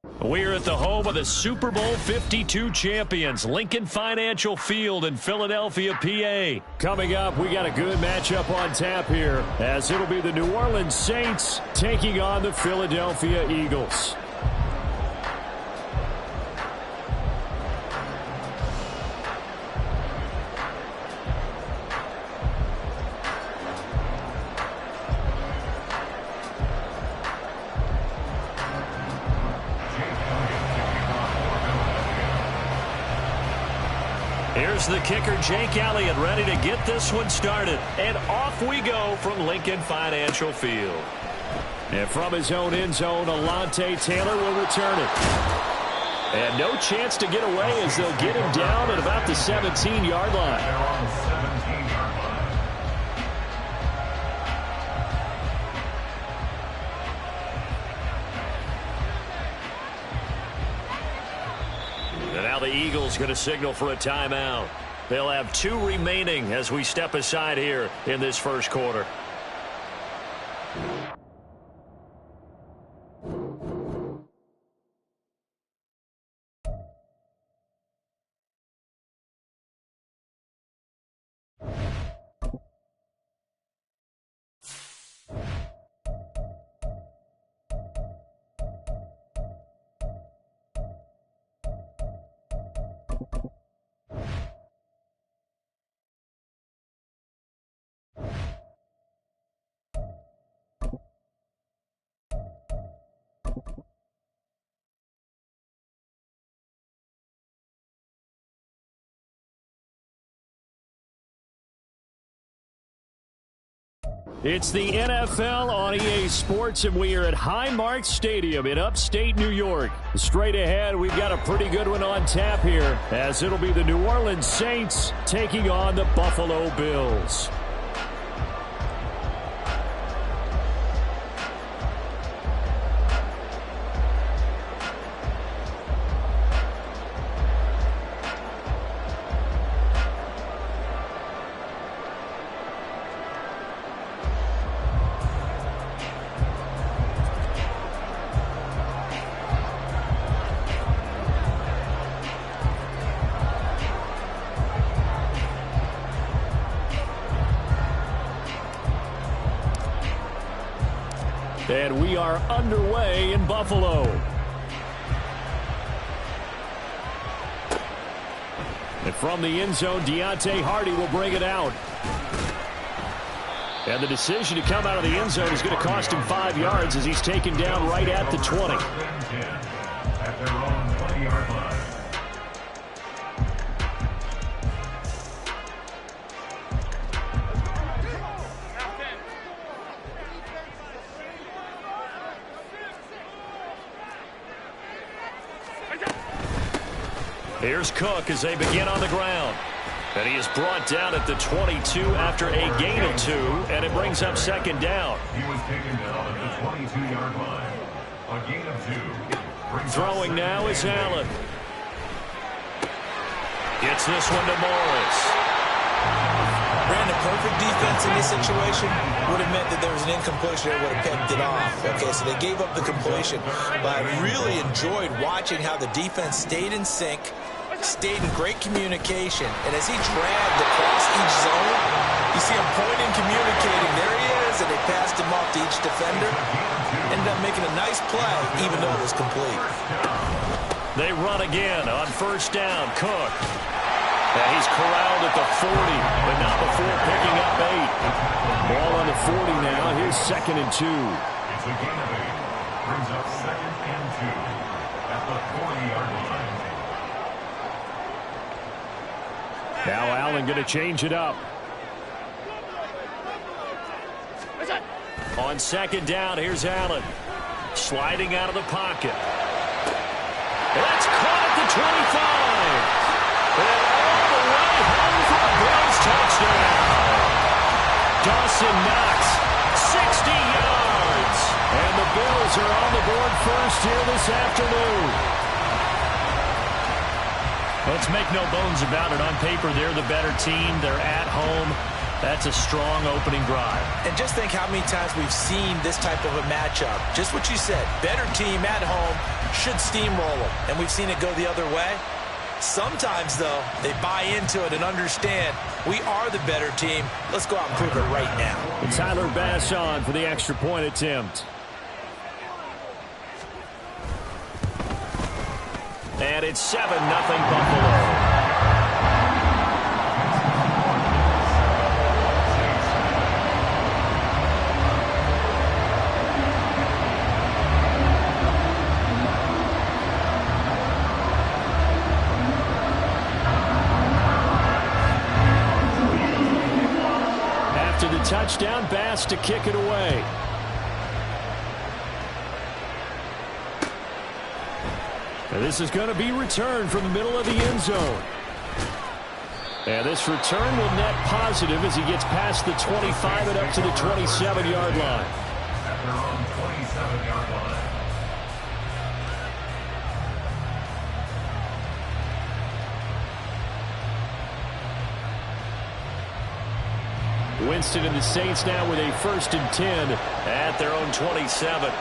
We're at the home of the Super Bowl 52 champions, Lincoln Financial Field in Philadelphia, PA. Coming up, we got a good matchup on tap here, as it'll be the New Orleans Saints taking on the Philadelphia Eagles. Here's the kicker, Jake Elliott, ready to get this one started. And off we go from Lincoln Financial Field. And from his own end zone, Alontae Taylor will return it. And no chance to get away as they'll get him down at about the 17-yard line. The Eagles going to signal for a timeout. They'll have 2 remaining as we step aside here in this first quarter. It's the NFL on EA Sports, and we are at Highmark Stadium in upstate New York. Straight ahead, we've got a pretty good one on tap here, as it'll be the New Orleans Saints taking on the Buffalo Bills. And we are underway in Buffalo. And from the end zone, Deontay Hardy will bring it out. And the decision to come out of the end zone is going to cost him 5 yards as he's taken down right at the 20. At their own 20-yard line. Here's Cook as they begin on the ground. And he is brought down at the 22 after a gain of 2, and it brings up second down. He was taken down at the 22-yard line. A gain of 2. Throwing now is Allen. Gets this one to Morris. Ran the perfect defense in this situation. Would have meant that there was an incompletion that would have picked it off. Okay, so they gave up the completion. But I really enjoyed watching how the defense stayed in sync, stayed in great communication. And as he dragged across each zone, you see him pointing, communicating. There he is, and they passed him off to each defender. Ended up making a nice play, even though it was complete. They run again on first down. Cook. And he's corralled at the 40, but not before picking up 8. Ball on the 40 now. Here's 2nd and 2. It's a gain of 8. Brings up 2nd and 2 at the 40-yard line. Now Allen going to change it up. On second down, here's Allen. Sliding out of the pocket. That's caught at the 25. And all the way home for a Bills touchdown. Dawson Knox, 60 yards. And the Bills are on the board first here this afternoon. Let's make no bones about it. On paper, they're the better team. They're at home. That's a strong opening drive. And just think how many times we've seen this type of a matchup. Just what you said, better team at home should steamroll them. And we've seen it go the other way. Sometimes, though, they buy into it and understand we are the better team. Let's go out and prove it right now. And Tyler Bass on for the extra point attempt. And it's 7-0 Buffalo. Touchdown, Bass to kick it away. And this is going to be returned from the middle of the end zone. And this return will net positive as he gets past the 25 and up to the 27-yard line. At their own 27-yard line. Winston and the Saints now with a 1st and 10 at their own 27.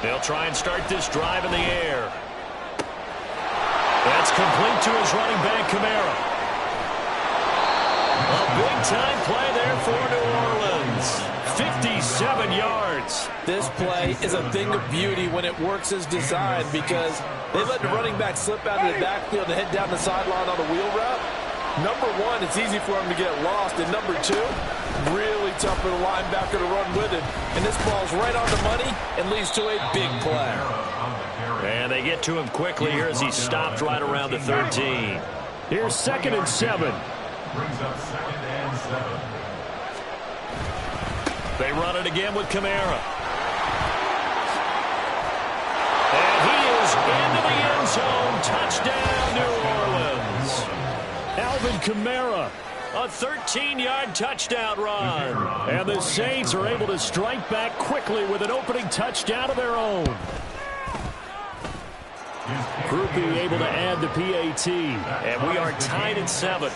They'll try and start this drive in the air. That's complete to his running back, Kamara. A big-time play there for New Orleans. 57 yards. This play is a thing of beauty when it works as designed because they let the running back slip out of the backfield and head down the sideline on a wheel route. Number one, it's easy for him to get lost. And number two, really tough for the linebacker to run with it. And this ball's right on the money and leads to a big play. And they get to him quickly here as he stopped right around the 13. Here's 2nd and 7. Brings up 2nd and 7. They run it again with Kamara. And he is into the end zone. Touchdown, New Orleans. Alvin Kamara, a 13-yard touchdown run. And the Saints are able to strike back quickly with an opening touchdown of their own. Groupie able to add the PAT. And we are tied at 7.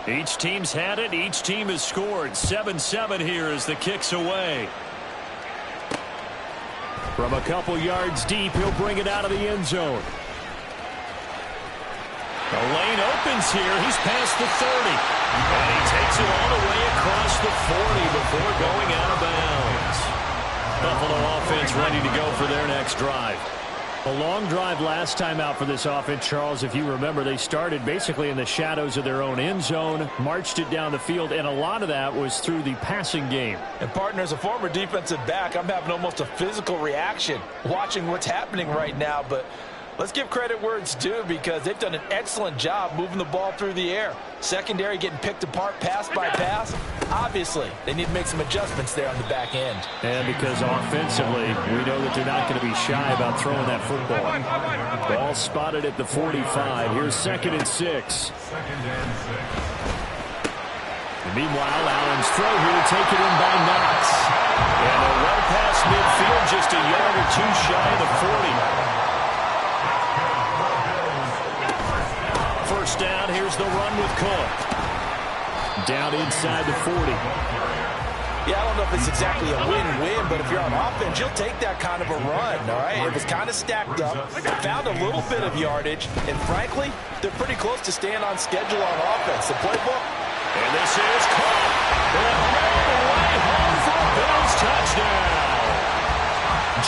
Each team's had it. Each team has scored. 7-7 here as the kick's away. From a couple yards deep, he'll bring it out of the end zone. The lane opens here. He's past the 30. And he takes it all the way across the 40 before going out of bounds. Buffalo offense ready to go for their next drive. A long drive last time out for this offense, Charles. If you remember, they started basically in the shadows of their own end zone, marched it down the field, and a lot of that was through the passing game. And, partner, as a former defensive back, I'm having almost a physical reaction watching what's happening right now. But let's give credit where it's due because they've done an excellent job moving the ball through the air. Secondary getting picked apart pass by pass. Obviously, they need to make some adjustments there on the back end. And because offensively, we know that they're not going to be shy about throwing that football. Ball spotted at the 45. Here's 2nd and 6. 2nd and 6. And meanwhile, Allen's throw here taken in by Knox. And a run past midfield just a yard or two shy of the 40. First down, here's the run with Cook. Down inside the 40. Yeah, I don't know if it's exactly a win-win, but if you're on offense, you'll take that kind of a run, all right? It was kind of stacked up, found a little bit of yardage, and frankly, they're pretty close to staying on schedule on offense. The playbook. And this is Cook. And all the way home for a Bills touchdown.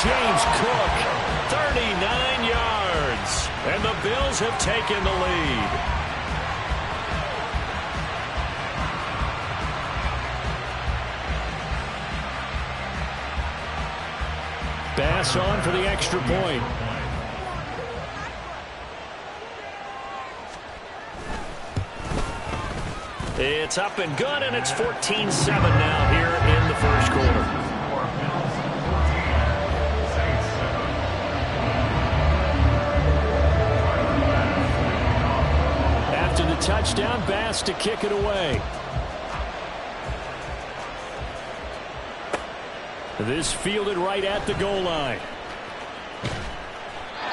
James Cook, 39 yards. And the Bills have taken the lead. Bass on for the extra point. It's up and good, and it's 14-7 now here in the first quarter. After the touchdown, Bass to kick it away. This fielded right at the goal line.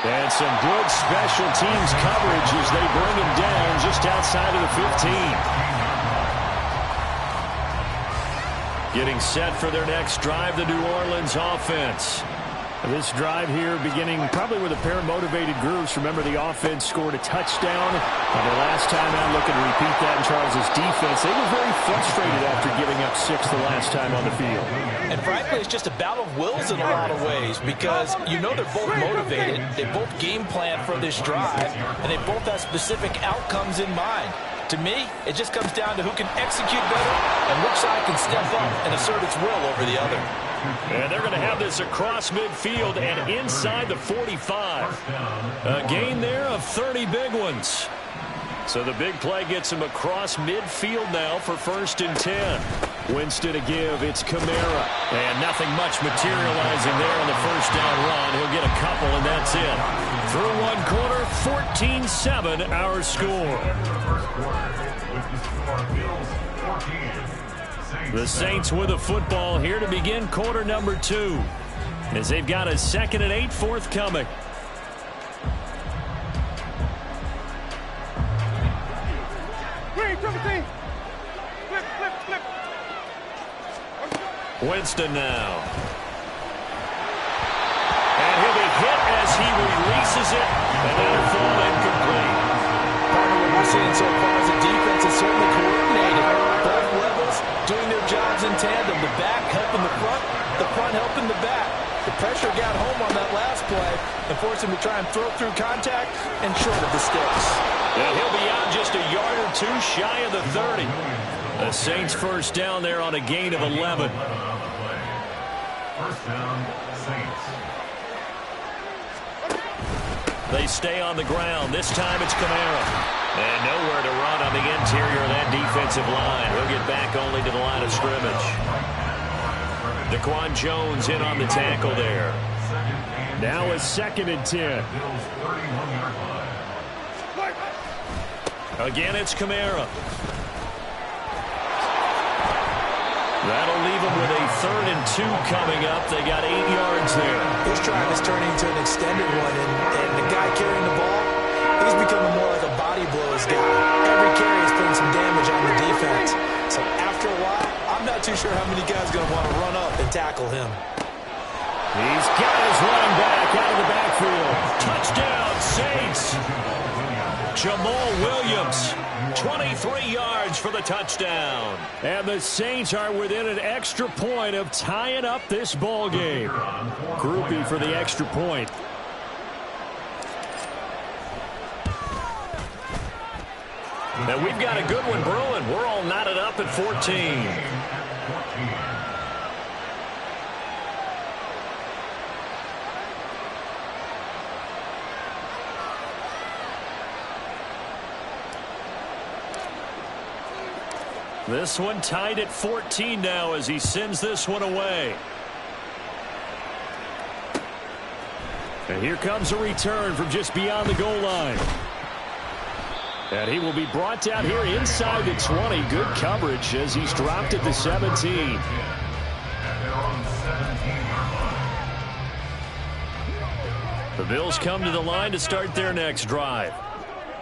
And some good special teams coverage as they bring him down just outside of the 15. Getting set for their next drive, the New Orleans offense. This drive here beginning probably with a pair of motivated groups. Remember, the offense scored a touchdown. And the last time out, looking to repeat that in Charles's defense. They were very frustrated after giving up 6 the last time on the field. And frankly, it's just a battle of wills in a lot of ways because you know they're both motivated. They both game plan for this drive, and they both have specific outcomes in mind. To me, it just comes down to who can execute better and which side can step up and assert its will over the other. And they're going to have this across midfield and inside the 45. A gain there of 30 big ones. So the big play gets him across midfield now for 1st and 10. Winston to give. It's Kamara. And nothing much materializing there on the first down run. He'll get a couple, and that's it. Through one quarter, 14-7 our score. The Saints with a football here to begin quarter number 2. As they've got a 2nd and 8 forthcoming. Winston now. And he'll be hit as he releases it, and that'll fall incomplete. Part of what we're seeing so far is the defense is certainly coordinated. Both levels doing their jobs in tandem. The back helping the front helping the back. The pressure got home on that last play and forced him to try and throw through contact and short of the sticks. And he'll be out just a yard or two shy of the 30. The Saints first down there on a gain of 11. First down, Saints. They stay on the ground. This time it's Kamara. And nowhere to run on the interior of that defensive line. He'll get back only to the line of scrimmage. Daquan Jones in on the tackle there. Now a 2nd and 10. Again, it's Kamara. That'll leave them with a 3rd and 2 coming up. They got 8 yards there. This drive is turning into an extended one, and the guy carrying the ball, he's becoming more like a body blows guy. Every carry is putting some damage on the defense. So after a while, I'm not too sure how many guys are going to want to run up and tackle him. He's got his running back out of the backfield. Touchdown, Saints. Jamal Williams, 23 yards for the touchdown. And the Saints are within an extra point of tying up this ball game. Groupie for the extra point. And we've got a good one brewing. We're all knotted up at 14. This one tied at 14 now as he sends this one away. And here comes a return from just beyond the goal line. And he will be brought down here inside the 20. Good coverage as he's dropped at the 17. The Bills come to the line to start their next drive.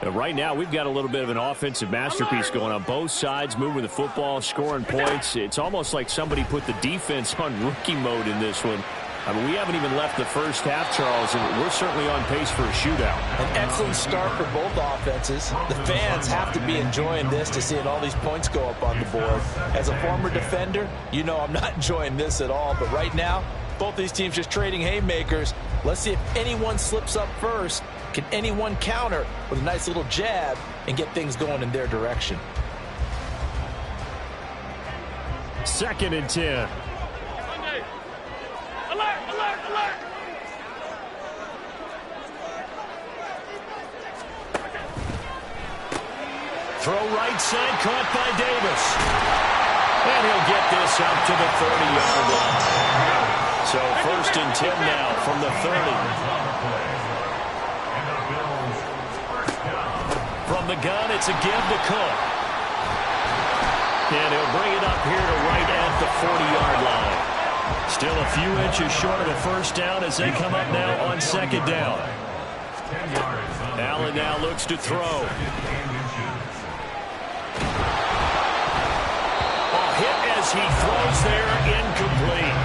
And right now, we've got a little bit of an offensive masterpiece going on both sides, moving the football, scoring points. It's almost like somebody put the defense on rookie mode in this one. I mean, we haven't even left the first half, Charles, and we're certainly on pace for a shootout. An excellent start for both offenses. The fans have to be enjoying this to seeing all these points go up on the board. As a former defender, you know I'm not enjoying this at all. But right now, both these teams just trading haymakers. Let's see if anyone slips up first. Can anyone counter with a nice little jab and get things going in their direction? 2nd and 10. Alert, alert, alert. Throw right side, caught by Davis. And he'll get this up to the 30-yard line. So 1st and 10 now from the 30. From the gun, it's a give to Cook. And he'll bring it up here to right at the 40-yard line. Still a few inches short of a first down as they come up now on second down. Allen now looks to throw. A hit as he throws there, incomplete.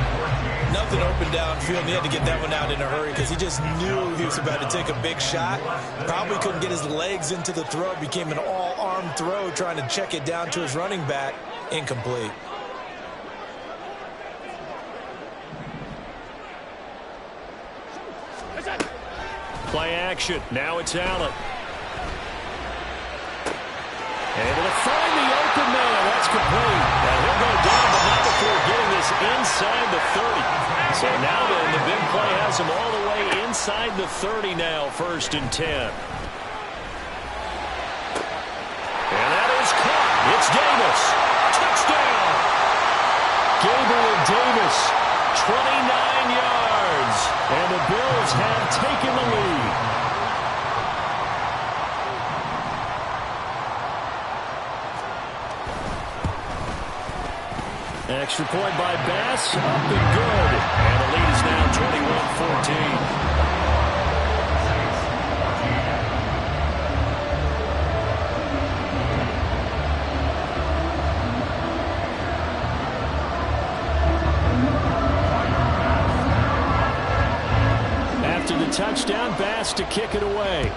Nothing open downfield, and he had to get that one out in a hurry because he just knew he was about to take a big shot. Probably couldn't get his legs into the throw. Became an all-arm throw, trying to check it down to his running back. Incomplete. Play action. Now it's Allen. Able to find the open man. That's complete. And he'll go down, but not before getting this inside the 30. So now then, the big play has him all the way inside the 30 now, 1st and 10. And that is caught. It's Davis. Touchdown. Gabriel Davis, 29 yards. And the Bills have taken the lead. Extra point by Bass, up and good. And the lead is now 21-14. After the touchdown, Bass to kick it away.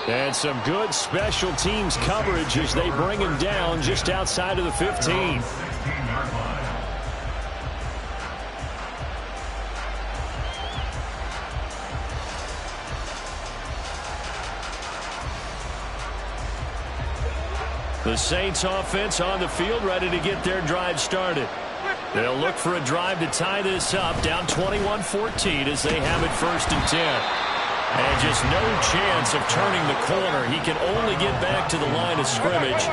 And some good special teams coverage as they bring him down just outside of the 15. The Saints offense on the field, ready to get their drive started. They'll look for a drive to tie this up, down 21-14 as they have it 1st and 10. And just no chance of turning the corner. He can only get back to the line of scrimmage.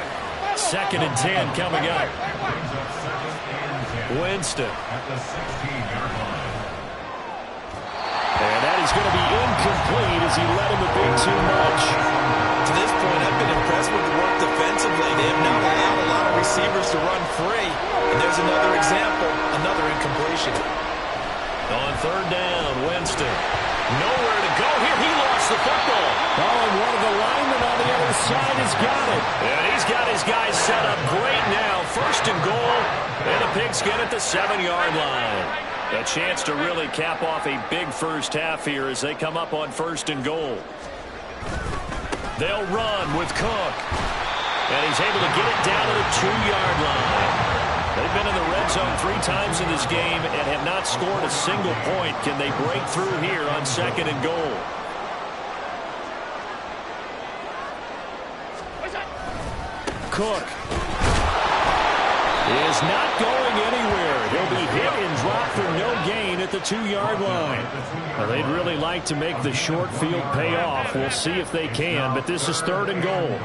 2nd and 10 coming up. Winston. And that is going to be incomplete as he let him a bit too much. To this point, I've been impressed with the work defensively. They have not allowed a lot of receivers to run free. And there's another example, another incompletion. On 3rd down, Winston. Nowhere to go here. He lost the football. Oh, and one of the linemen on the other side has got it. And he's got his guys set up great now. 1st and goal. And the Pigskin at the 7-yard line. A chance to really cap off a big first half here as they come up on 1st and goal. They'll run with Cook. And he's able to get it down to the 2-yard line. They've been in the red zone 3 times in this game and have not scored a single point. Can they break through here on 2nd and goal? Cook is not going anywhere. He'll be hit and dropped for no gain at the 2-yard line. Well, they'd really like to make the short field pay off. We'll see if they can, but this is 3rd and goal.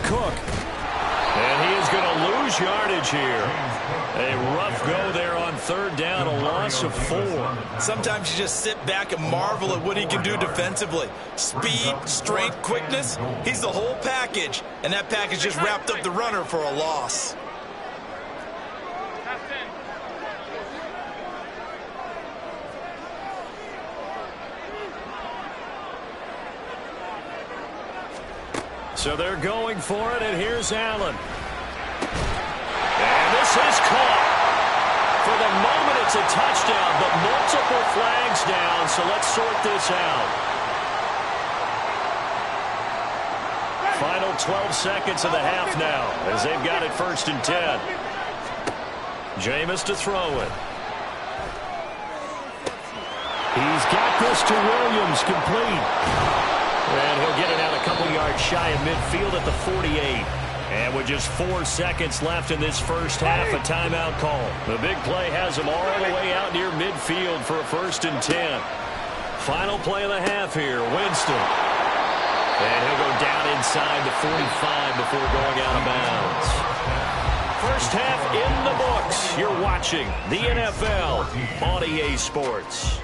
Cook. And he is going to lose yardage here. A rough go there on 3rd down, a loss of 4. Sometimes you just sit back and marvel at what he can do defensively. Speed, strength, quickness, he's the whole package. And that package just wrapped up the runner for a loss. So they're going for it, and here's Allen. And this is caught. For the moment, it's a touchdown, but multiple flags down, so let's sort this out. Final 12 seconds of the half now, as they've got it 1st and 10. Jameis to throw it. He's got this to Williams, complete. And he'll get it out a couple yards shy of midfield at the 48. And with just 4 seconds left in this first half, a timeout call. The big play has him all the way out near midfield for a 1st and 10. Final play of the half here, Winston. And he'll go down inside the 45 before going out of bounds. First half in the books. You're watching the NFL on EA Sports.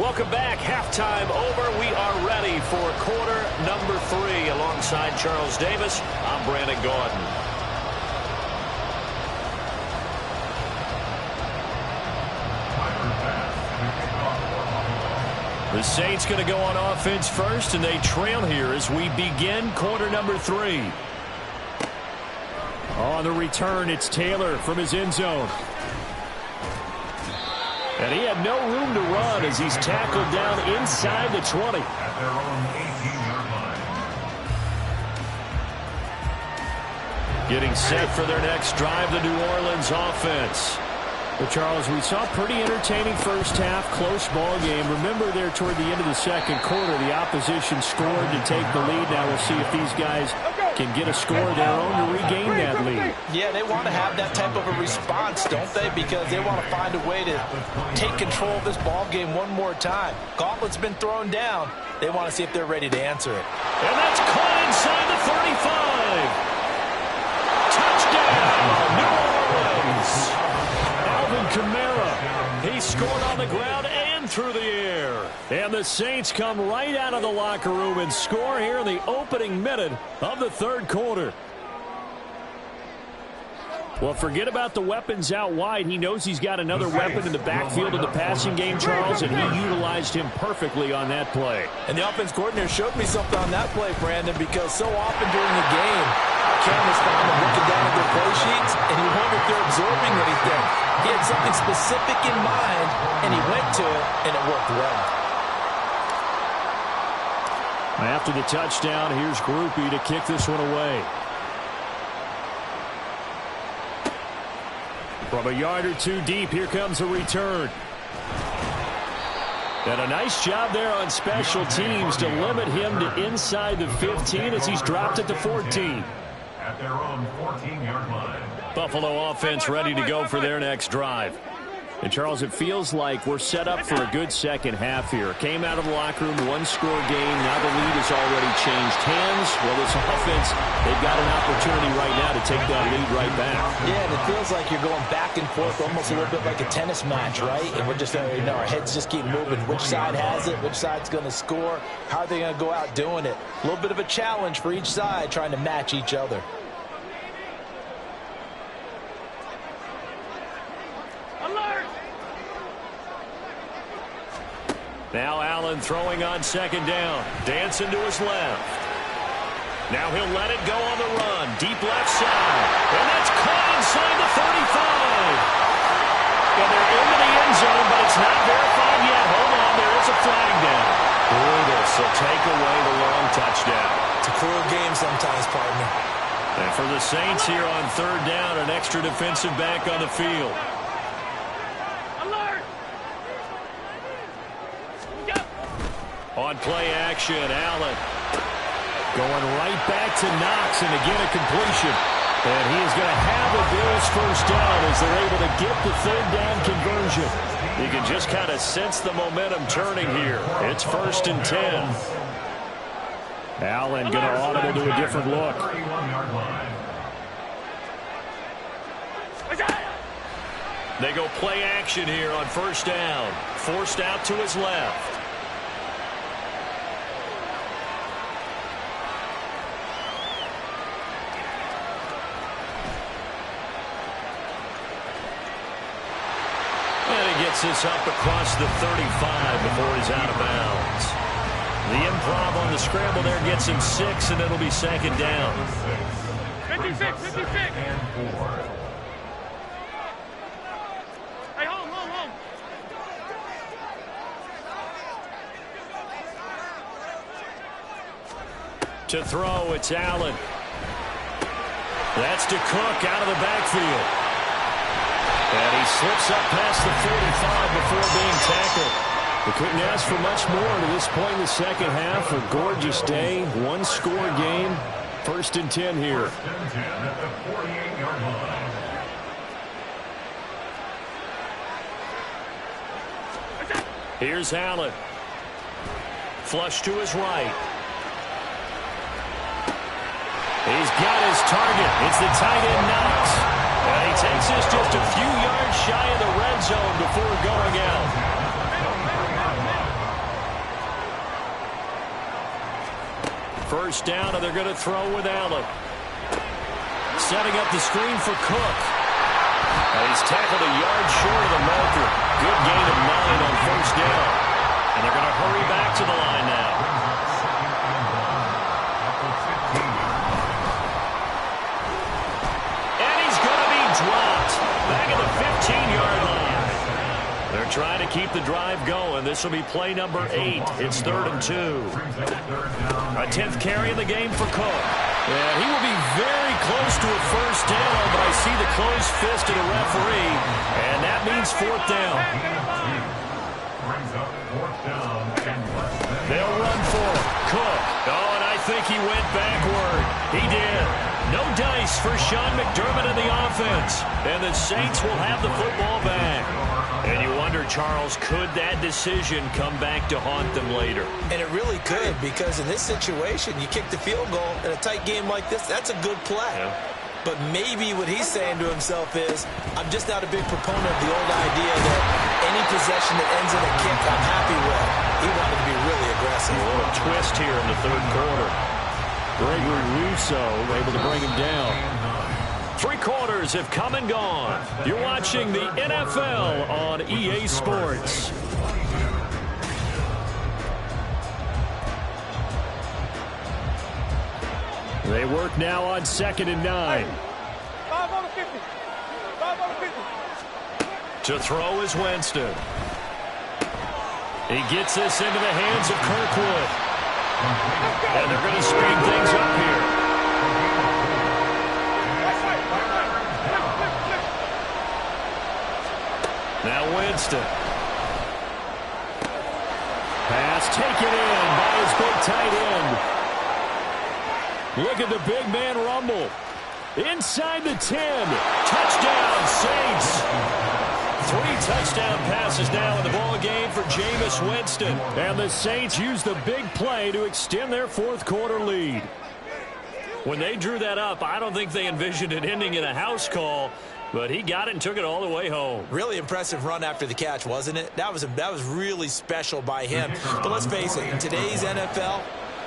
Welcome back. Halftime over. We are ready for quarter number 3. Alongside Charles Davis, I'm Brandon Gordon. The Saints going to go on offense first, and they trail here as we begin quarter number 3. On the return, it's Taylor from his end zone. And he had no room to run as he's tackled down inside the 20. At their own 18-yard line. Getting set for their next drive, the New Orleans offense. Well, Charles, we saw a pretty entertaining first half, close ball game. Remember there toward the end of the second quarter, the opposition scored to take the lead. Now we'll see if these guys can get a score of their own to regain that lead. Yeah, they want to have that type of a response, don't they? Because they want to find a way to take control of this ball game one more time. Gauntlet's been thrown down. They want to see if they're ready to answer it. And that's caught inside the 35. Touchdown, New Orleans. Kamara, he scored on the ground and through the air. And the Saints come right out of the locker room and score here in the opening minute of the third quarter. Well, forget about the weapons out wide. He knows he's got another weapon in the backfield of the passing game, Charles, and he utilized him perfectly on that play. And the offense coordinator showed me something on that play, Brandon, because so often during the game, our cameras found him looking down at their play sheets, and he wondered if they're absorbing anything. He had something specific in mind, and he went to it, and it worked well. After the touchdown, here's Groupie to kick this one away. From a yard or two deep, here comes a return. And a nice job there on special teams to limit him to inside the 15 as he's dropped it to 14. At their own 14-yard line. Buffalo offense ready to go for their next drive. And, Charles, it feels like we're set up for a good second half here. Came out of the locker room, one-score game. Now the lead has already changed hands. Well, this offense, they've got an opportunity right now to take that lead right back. Yeah, and it feels like you're going back and forth almost a little bit like a tennis match, right? And we're just, our heads just keep moving. Which side has it? Which side's going to score? How are they going to go out doing it? A little bit of a challenge for each side trying to match each other. Now Allen throwing on second down. Dancing to his left. Now he'll let it go on the run. Deep left side. And that's caught inside the 35. And they're into the end zone, but it's not verified yet. Hold on, there is a flag down. Brutal, so take away the long touchdown. It's a cruel game sometimes, partner. And for the Saints here on third down, an extra defensive back on the field. On play action, Allen going right back to Knox, and again a completion. And he is going to have the Bills first down as they're able to get the third down conversion. You can just kind of sense the momentum turning here. It's 1st and 10. Allen going to audible to a different look. They go play action here on first down. Forced out to his left. Gets this up across the 35 before he's out of bounds. The improv on the scramble there gets him 6, and it'll be second down. 56. And 4. Hey, home. To throw, it's Allen. That's to Cook out of the backfield. And he slips up past the 45 before being tackled. They couldn't ask for much more to this point in the second half. A gorgeous day, one-score game. 1st and 10 here. 1st and 10 at the 48-yard line. Here's Allen. Flush to his right. He's got his target. It's the tight end Knox. And he takes this just a few yards shy of the red zone before going out. First down, and they're going to throw with Allen. Setting up the screen for Cook. And he's tackled a yard short of the marker. Good gain of 9 on first down. And they're going to hurry back to the line now. And he's going to be dropped. Back at the 15-yard line. They're trying to keep the drive going. This will be play number 8. It's 3rd and 2. A 10th carry in the game for Cook. Yeah, he will be very close to a first down, but I see the closed fist of the referee, and that means 4th down. They'll run for it. Cook. Oh, and I think he went backward. He did. No dice for Sean McDermott in the offense. And the Saints will have the football back. And you wonder, Charles, could that decision come back to haunt them later? And it really could, because in this situation, you kick the field goal in a tight game like this, that's a good play. Yeah. But maybe what he's saying to himself is, I'm just not a big proponent of the old idea that any possession that ends in a kick, I'm happy with. He wanted to be really aggressive. A little twist here in the 3rd quarter. Gregory Rousseau able to bring him down. 3 quarters have come and gone. You're watching the NFL on EA Sports. They work now on 2nd and 9. 5 on the 50. 5 on the 50. To throw is Winston. He gets this into the hands of Kirkwood. And they're going to speed things up here. Now Winston. Pass taken in by his big tight end. Look at the big man rumble. Inside the 10. Touchdown, Saints. 3 touchdown passes now in the ball game for Jameis Winston. And the Saints use the big play to extend their 4th quarter lead. When they drew that up, I don't think they envisioned it ending in a house call. But he got it and took it all the way home. Really impressive run after the catch, wasn't it? That was really special by him. But let's face it, in today's NFL,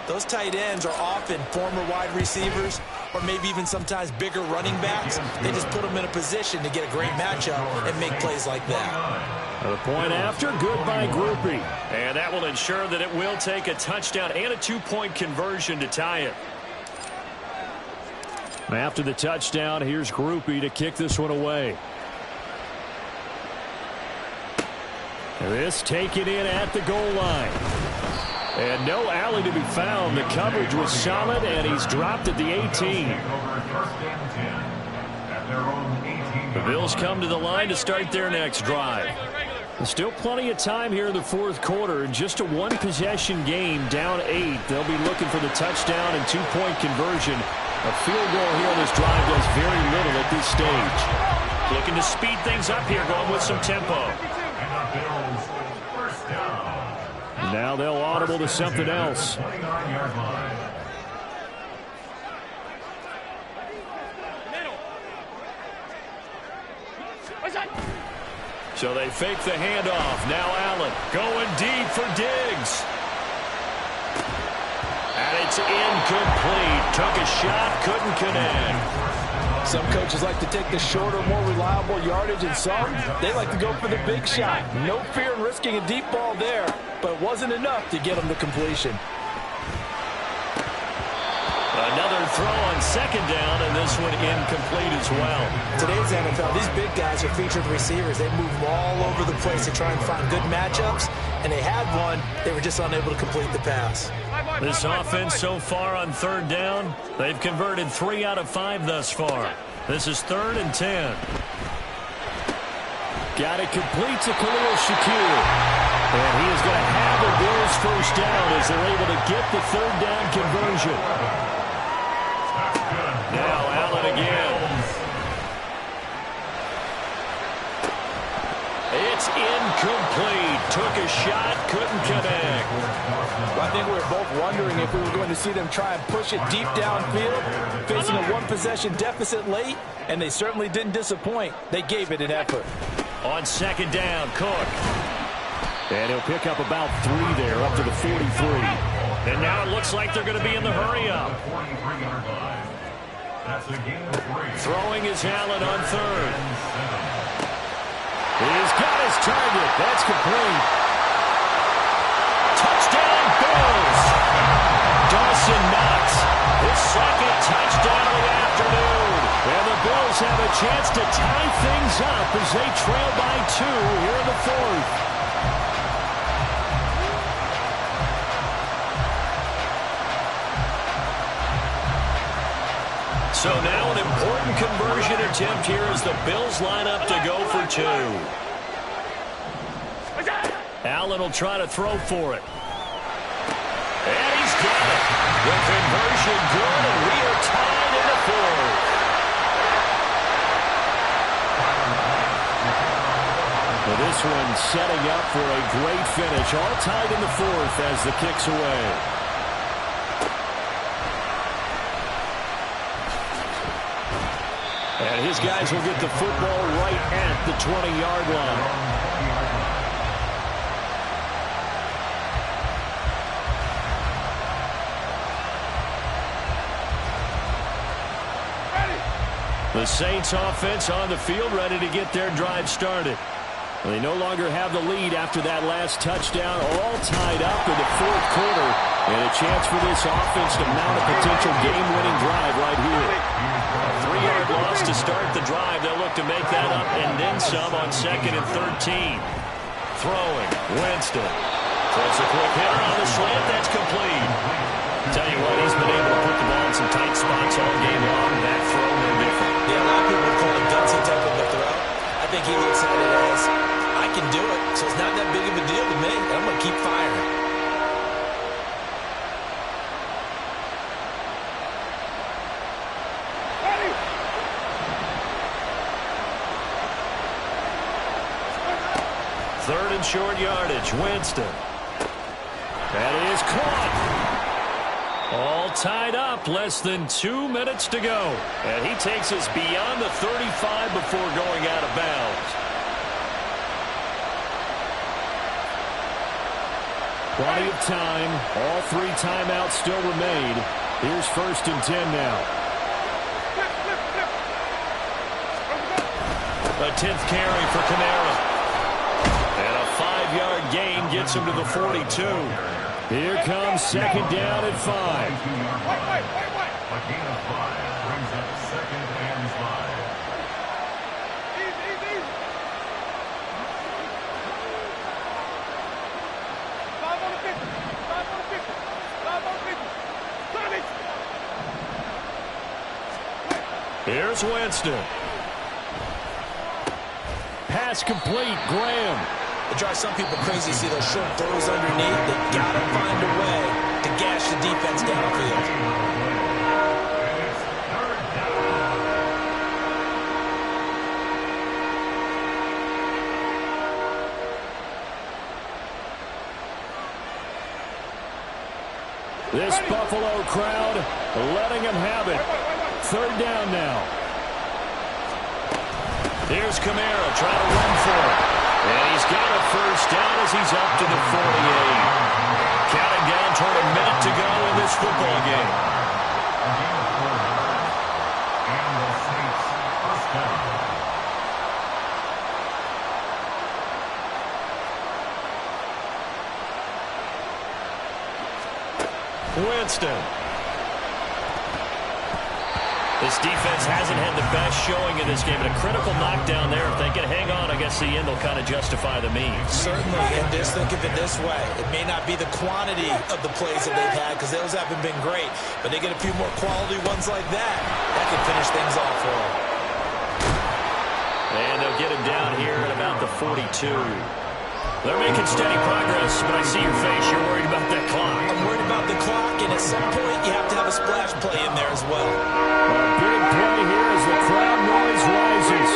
those tight ends are often former wide receivers or maybe even sometimes bigger running backs. They just put them in a position to get a great matchup and make plays like that. The point after, good by Groupie. And that will ensure that it will take a touchdown and a 2-point conversion to tie it. After the touchdown, here's Groupie to kick this one away. This taken in at the goal line. And no alley to be found. The coverage was solid, and he's dropped at the 18. The Bills come to the line to start their next drive. There's still plenty of time here in the 4th quarter. In just a 1-possession game, down 8. They'll be looking for the touchdown and 2-point conversion. A field goal here on this drive does very little at this stage. Looking to speed things up here, going with some tempo. Now they'll audible to something else. So they fake the handoff. Now Allen going deep for Diggs. And it's incomplete. Took a shot, couldn't connect. Some coaches like to take the shorter, more reliable yardage, and some, they like to go for the big shot. No fear in risking a deep ball there, but it wasn't enough to get them to completion. Another throw on 2nd down, and this one incomplete as well. Today's NFL, these big guys are featured receivers. They move all over the place to try and find good matchups, and they had one. They were just unable to complete the pass. This offense so far on 3rd down, they've converted 3 out of 5 thus far. This is 3rd and 10. Got it complete to Khalil Shakir. And he is going to have the Bills first down as they're able to get the 3rd down conversion. Now Allen again. It's incomplete. Took a shot, couldn't connect. Well, I think we were both wondering if we were going to see them try and push it deep downfield, facing a 1-possession deficit late, and they certainly didn't disappoint. They gave it an effort. On 2nd down, Cook. And he'll pick up about 3 there, up to the 43. And now it looks like they're going to be in the hurry-up. Throwing is Allen on third. He's got his target. That's complete. Touchdown, Bills. Dawson Knox, his second touchdown of the afternoon. And the Bills have a chance to tie things up as they trail by 2 here in the fourth. So now an important conversion attempt here as the Bills line up to go for 2. Allen will try to throw for it. And he's got it. The conversion good, and we are tied in the fourth. Well, this one setting up for a great finish. All tied in the fourth as the kick's away. And his guys will get the football right at the 20-yard line. The Saints offense on the field, ready to get their drive started. They no longer have the lead after that last touchdown, all tied up in the fourth quarter. And a chance for this offense to mount a potential game-winning drive right here. A 3-yard loss to start the drive. They'll look to make that up and then some on 2nd and 13. Throwing, Winston. Throws a quick hitter on the slant. That's complete. Tell you what, he's been able to put the ball in some tight spots all game long. That throw, no different. Yeah, a lot of people would call it gutsy type of a throw. I think he looks at it as, I can do it, so it's not that big of a deal to me. I'm going to keep firing. Third and short yardage, Winston. That is caught. All tied up, less than 2 minutes to go. And he takes us beyond the 35 before going out of bounds. Plenty of time. All 3 timeouts still remain. Here's 1st and 10 now. A 10th carry for Kamara. And a 5-yard gain gets him to the 42. Here comes 2nd down at 5. A gain of 5 brings up 2nd and 5. Easy. 5 on the 50. 5 on the 50. 5 on the 50. Here's Winston. Pass complete, Graham. It drives some people crazy to see those short throws underneath. They got to find a way to gash the defense downfield. This Buffalo crowd letting them have it. 3rd down now. Here's Kamara trying to run for it. And he's got a 1st down as he's up to the 48. Counting down toward a minute to go in this football game. And the Saints first down. Winston. This defense hasn't had the best showing in this game. And a critical knockdown there. If they can hang on, I guess the end will kind of justify the means. Certainly, and just think of it this way. It may not be the quantity of the plays that they've had because those haven't been great. But they get a few more quality ones like that. That can finish things off for them. And they'll get him down here at about the 42. They're making steady progress, but I see your face. You're worried about that clock. I'm worried about the clock, and at some point, you have to have a splash play in there as well. A big play here as the crowd noise rises.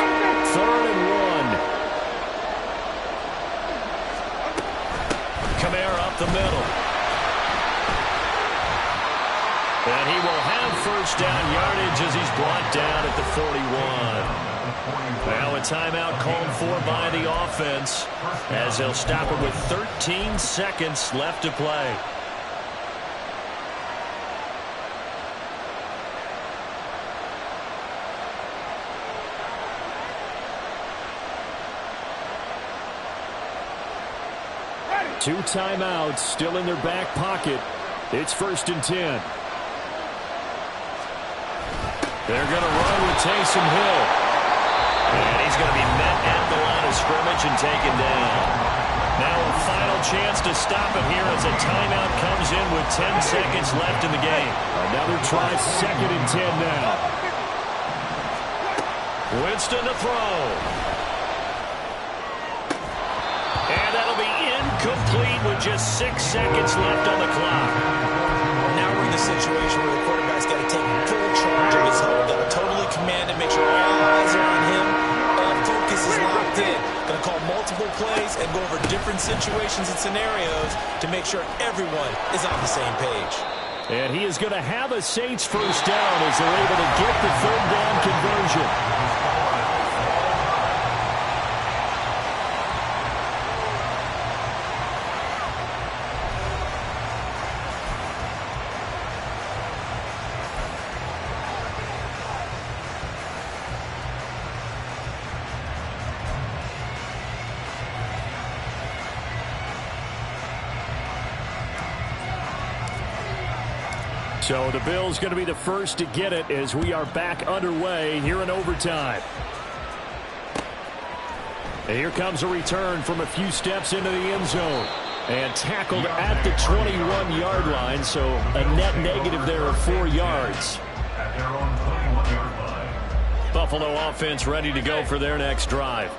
3rd and 1. Kamara up the middle. And he will have 1st down yardage as he's brought down at the 41. Now a timeout called for by the offense as they'll stop it with 13 seconds left to play. 2 timeouts still in their back pocket. It's 1st and 10. They're going to run with Taysom Hill. And he's going to be met at the line of scrimmage and taken down. Now a final chance to stop it here as a timeout comes in with 10 seconds left in the game. Another try, 2nd and 10 now. Winston to throw. And that'll be incomplete with just 6 seconds left on the clock. Now we're in the situation where the quarterback's got to take full charge of his hold. Got to totally command it, make sure all eyes are on him. All focus is locked in. Going to call multiple plays and go over different situations and scenarios to make sure everyone is on the same page. And he is going to have a Saints first down as they're able to get the 3rd down conversion. So the Bills going to be the first to get it as we are back underway here in overtime. And here comes a return from a few steps into the end zone. And tackled at the 21-yard line, so a net negative there of 4 yards. At their own 21-yard line. Buffalo offense ready to go for their next drive.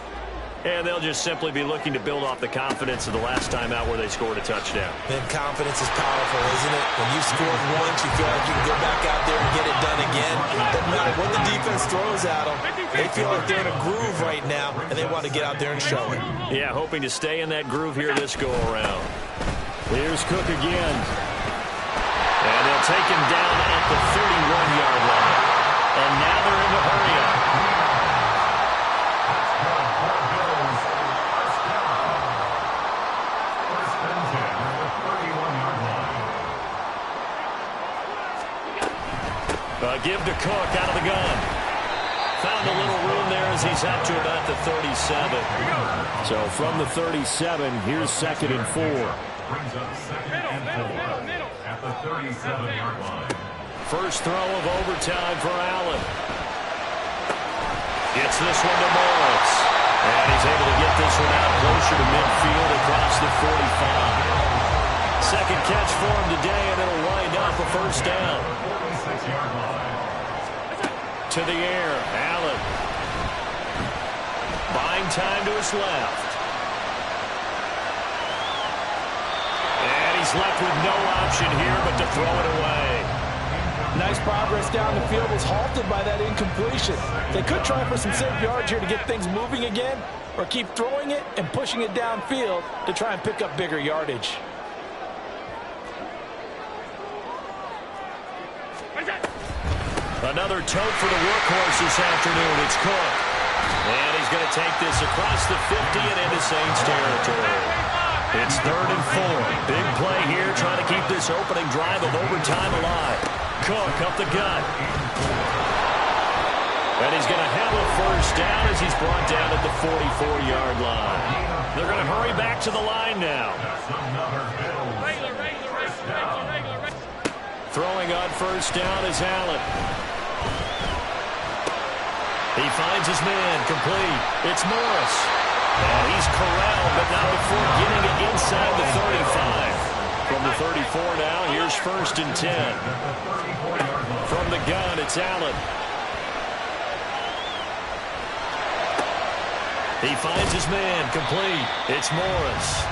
And they'll just simply be looking to build off the confidence of the last time out where they scored a touchdown. Then confidence is powerful, isn't it? When you scored once, you feel like you can go back out there and get it done again. Doesn't matter what the defense throws at them. They feel like they're in a groove right now, and they want to get out there and show it. Yeah, hoping to stay in that groove here this go-around. Here's Cook again. And they'll take him down at the 31-yard line. And now they're in the hurry-up. Give to Cook out of the gun. Found a little room there as he's up to about the 37. So from the 37, here's 2nd and 4. Brings up 2nd and 4 at the 37-yard line. First throw of overtime for Allen. Gets this one to Morris. And he's able to get this one out closer to midfield across the 45. Second catch for him today, and it'll wind up a first down. 46-yard line. To the air, Allen. Buying time to his left. And he's left with no option here but to throw it away. Nice progress down the field, was halted by that incompletion. They could try for some safe yards here to get things moving again, or keep throwing it and pushing it downfield to try and pick up bigger yardage. Another tote for the workhorse this afternoon. It's Cook. And he's going to take this across the 50 and into Saints territory. It's 3rd and 4. Big play here, trying to keep this opening drive of overtime alive. Cook up the gut. And he's going to have a first down as he's brought down at the 44-yard line. They're going to hurry back to the line now. Throwing on first down is Allen. He finds his man, complete. It's Morris. And he's corralled, but not before getting it inside the 35. From the 34 now, here's 1st and 10. From the gun, it's Allen. He finds his man, complete. It's Morris.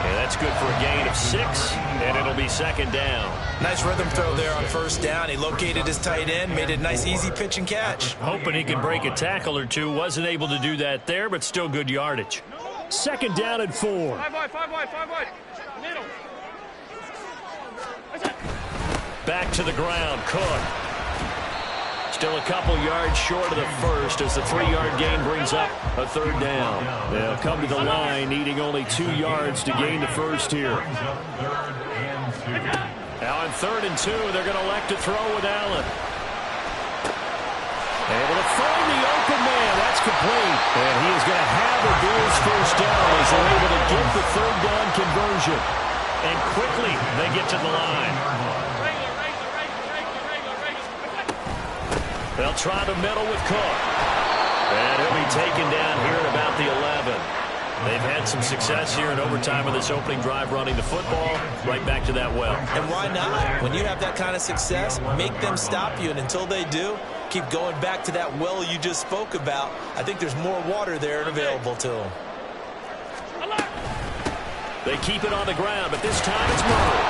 And that's good for a gain of 6, and it'll be 2nd down. Nice rhythm throw there on first down. He located his tight end, made it a nice, easy pitch and catch. Hoping he could break a tackle or two. Wasn't able to do that there, but still good yardage. 2nd down and 4. 5 wide. Middle. Back to the ground, Cook. Still a couple yards short of the first as the 3-yard gain brings up a 3rd down. They'll come to the line needing only 2 yards to gain the first here. Now on 3rd and 2, they're going to elect to throw with Allen. Able to find the open man. That's complete. And he is going to have the Bills first down as they're able to get the third down conversion. And quickly they get to the line. They'll try the middle with Cook. And he'll be taken down here at about the 11. They've had some success here in overtime of this opening drive running the football. Right back to that well. And why not? When you have that kind of success, make them stop you. And until they do, keep going back to that well you just spoke about. I think there's more water there and available to them. They keep it on the ground, but this time it's Murray.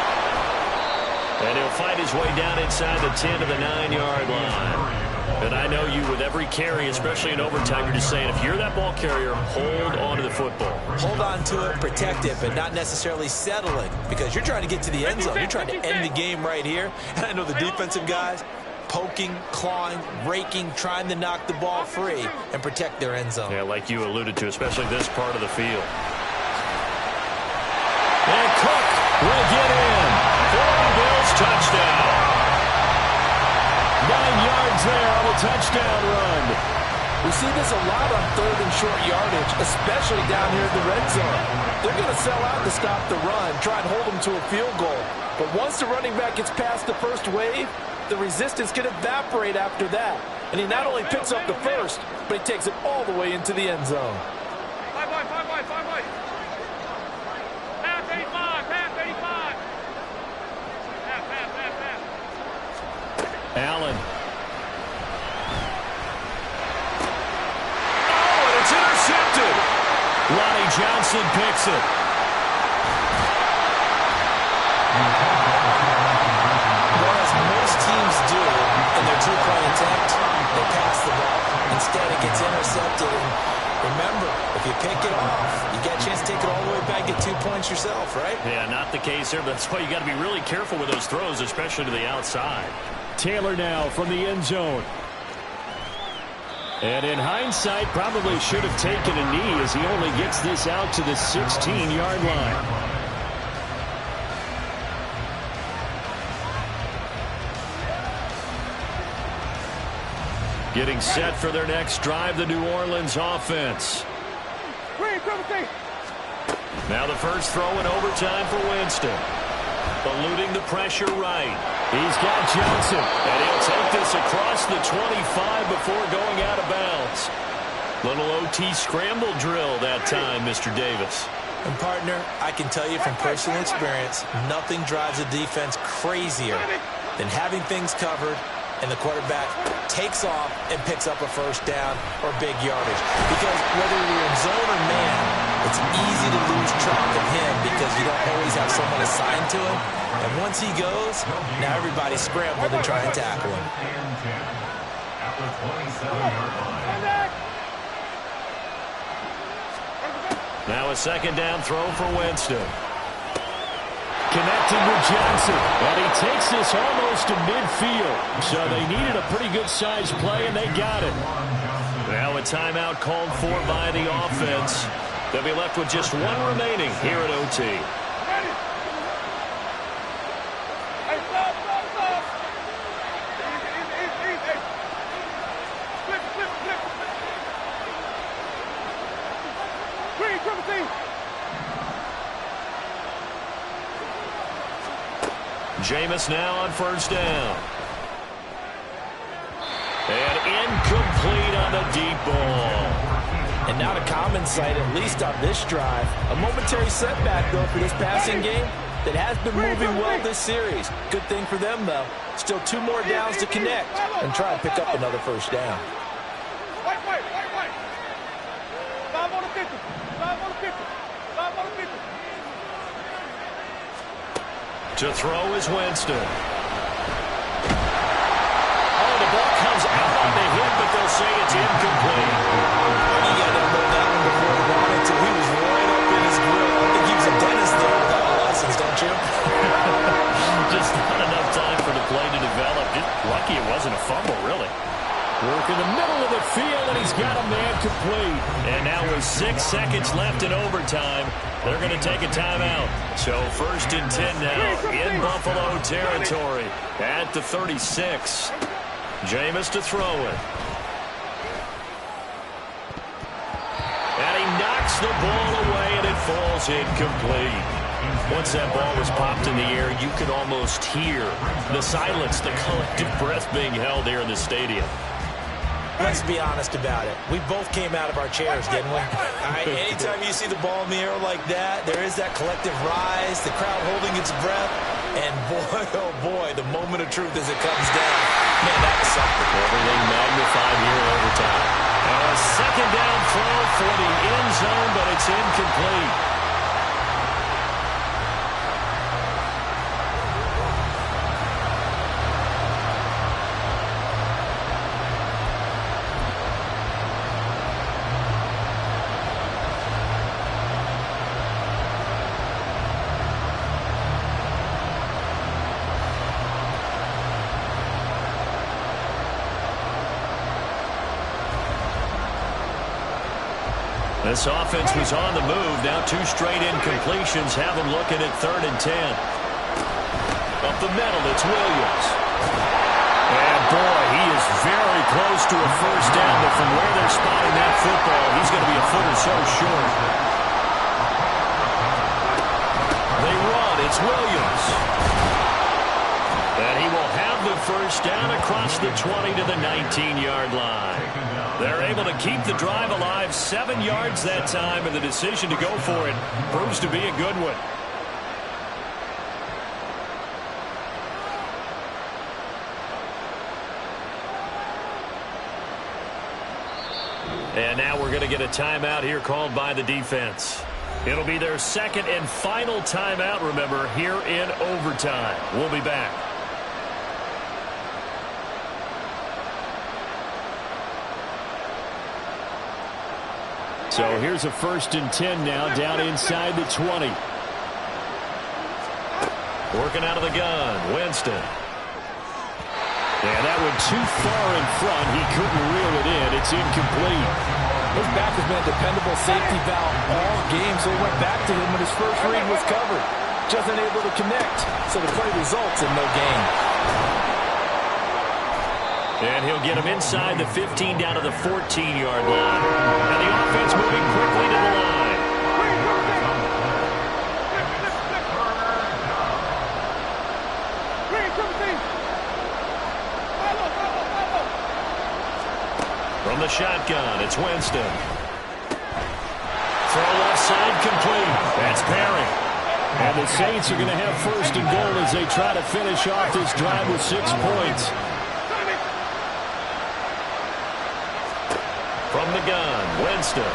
And he'll fight his way down inside the 10 to the 9-yard line. And I know you with every carry, especially in overtime, you're just saying if you're that ball carrier, hold on to the football. Hold on to it, protect it, but not necessarily settling because you're trying to get to the end zone. You're trying to end the game right here. And I know the defensive guys poking, clawing, raking, trying to knock the ball free and protect their end zone. Yeah, like you alluded to, especially this part of the field. And Cook will get in for the Bills touchdown. 9 yards there on the touchdown run. We see this a lot on third and short yardage, especially down here in the red zone. They're going to sell out to stop the run, try and hold them to a field goal. But once the running back gets past the first wave, the resistance can evaporate after that. And he not only picks up the first, but he takes it all the way into the end zone. Five wide. Half 85. Half. Allen. Oh, and it's intercepted. Lonnie Johnson picks it. Whereas most teams do in their two-point attempt, they pass the ball. Instead, it gets intercepted. And remember, if you pick it off, you get a chance to take it all the way back, get 2 points yourself, right? Yeah, not the case here, but that's why you got to be really careful with those throws, especially to the outside. Taylor now from the end zone. And in hindsight, probably should have taken a knee as he only gets this out to the 16-yard line. Getting set for their next drive, the New Orleans offense. Now the first throw in overtime for Winston. Eluding the pressure right. He's got Johnson. And he'll take this across the 25 before going out of bounds. Little OT scramble drill that time, Mr. Davis. And, partner, I can tell you from personal experience, nothing drives a defense crazier than having things covered and the quarterback takes off and picks up a first down or big yardage. Because whether you're in zone or man, it's easy to lose track of him because you don't always have someone assigned to him. And once he goes, now everybody's scrambling to try and tackle him. At the 27-yard line. Now a second down throw for Winston. Connecting with Johnson. And he takes this almost to midfield. So they needed a pretty good size play, and they got it. Now a timeout called for by the offense. They'll be left with just one remaining here at OT. Hey, stop. Easy. Flip. Green, triple team. Jameis now on first down. And incomplete on the deep ball. And not a common sight, at least on this drive. A momentary setback, though, for this passing game that has been moving well this series. Good thing for them, though. Still 2 more downs to connect and try and pick up another first down. White. 5 on the 50. 5 on the 50. To throw is Winston. Oh, the ball comes out on the hit, but they'll say it's incomplete. You got to know that one before he wanted to. He was right up in his grill. I think he was a dentist there without a license, don't you? Just not enough time for the play to develop. Just lucky it wasn't a fumble, really. Work in the middle of the field, and he's got a man complete. And now with 6 seconds left in overtime, they're going to take a timeout. So 1st and 10 now in Buffalo territory at the 36. Jameis to throw it. knocks the ball away, and it falls incomplete. Once that ball was popped in the air, you could almost hear the silence, the collective breath being held here in the stadium. Let's be honest about it. We both came out of our chairs, didn't we? Anytime you see the ball in the air like that, there is that collective rise, the crowd holding its breath, and boy, oh boy, the moment of truth as it comes down. Man, that was something. Everything magnified here in overtime. And a second down throw for the end zone, but it's incomplete. This offense was on the move. Now 2 straight incompletions have them looking at 3rd and 10. Up the middle, it's Williams. And boy, he is very close to a first down, but from where they're spotting that football, he's going to be a foot or so short. They run, it's Williams. And he will have the first down across the 20 to the 19-yard line. They're able to keep the drive alive, 7 yards that time, and the decision to go for it proves to be a good one. And now we're going to get a timeout here called by the defense. It'll be their second and final timeout, remember, here in overtime. We'll be back. So here's a 1st and 10 now, down inside the 20. Working out of the gun, Winston. Yeah, that one too far in front. He couldn't reel it in. It's incomplete. His back has been a dependable safety valve all game, so he went back to him when his first read was covered. Just unable to connect, so the play results in no gain. And he'll get him inside the 15 down to the 14-yard line. And the offense moving quickly to the line. From the shotgun, it's Winston. Throw left side complete. That's Perry. And the Saints are going to have 1st and goal as they try to finish off this drive with 6 points. From the gun, Winston.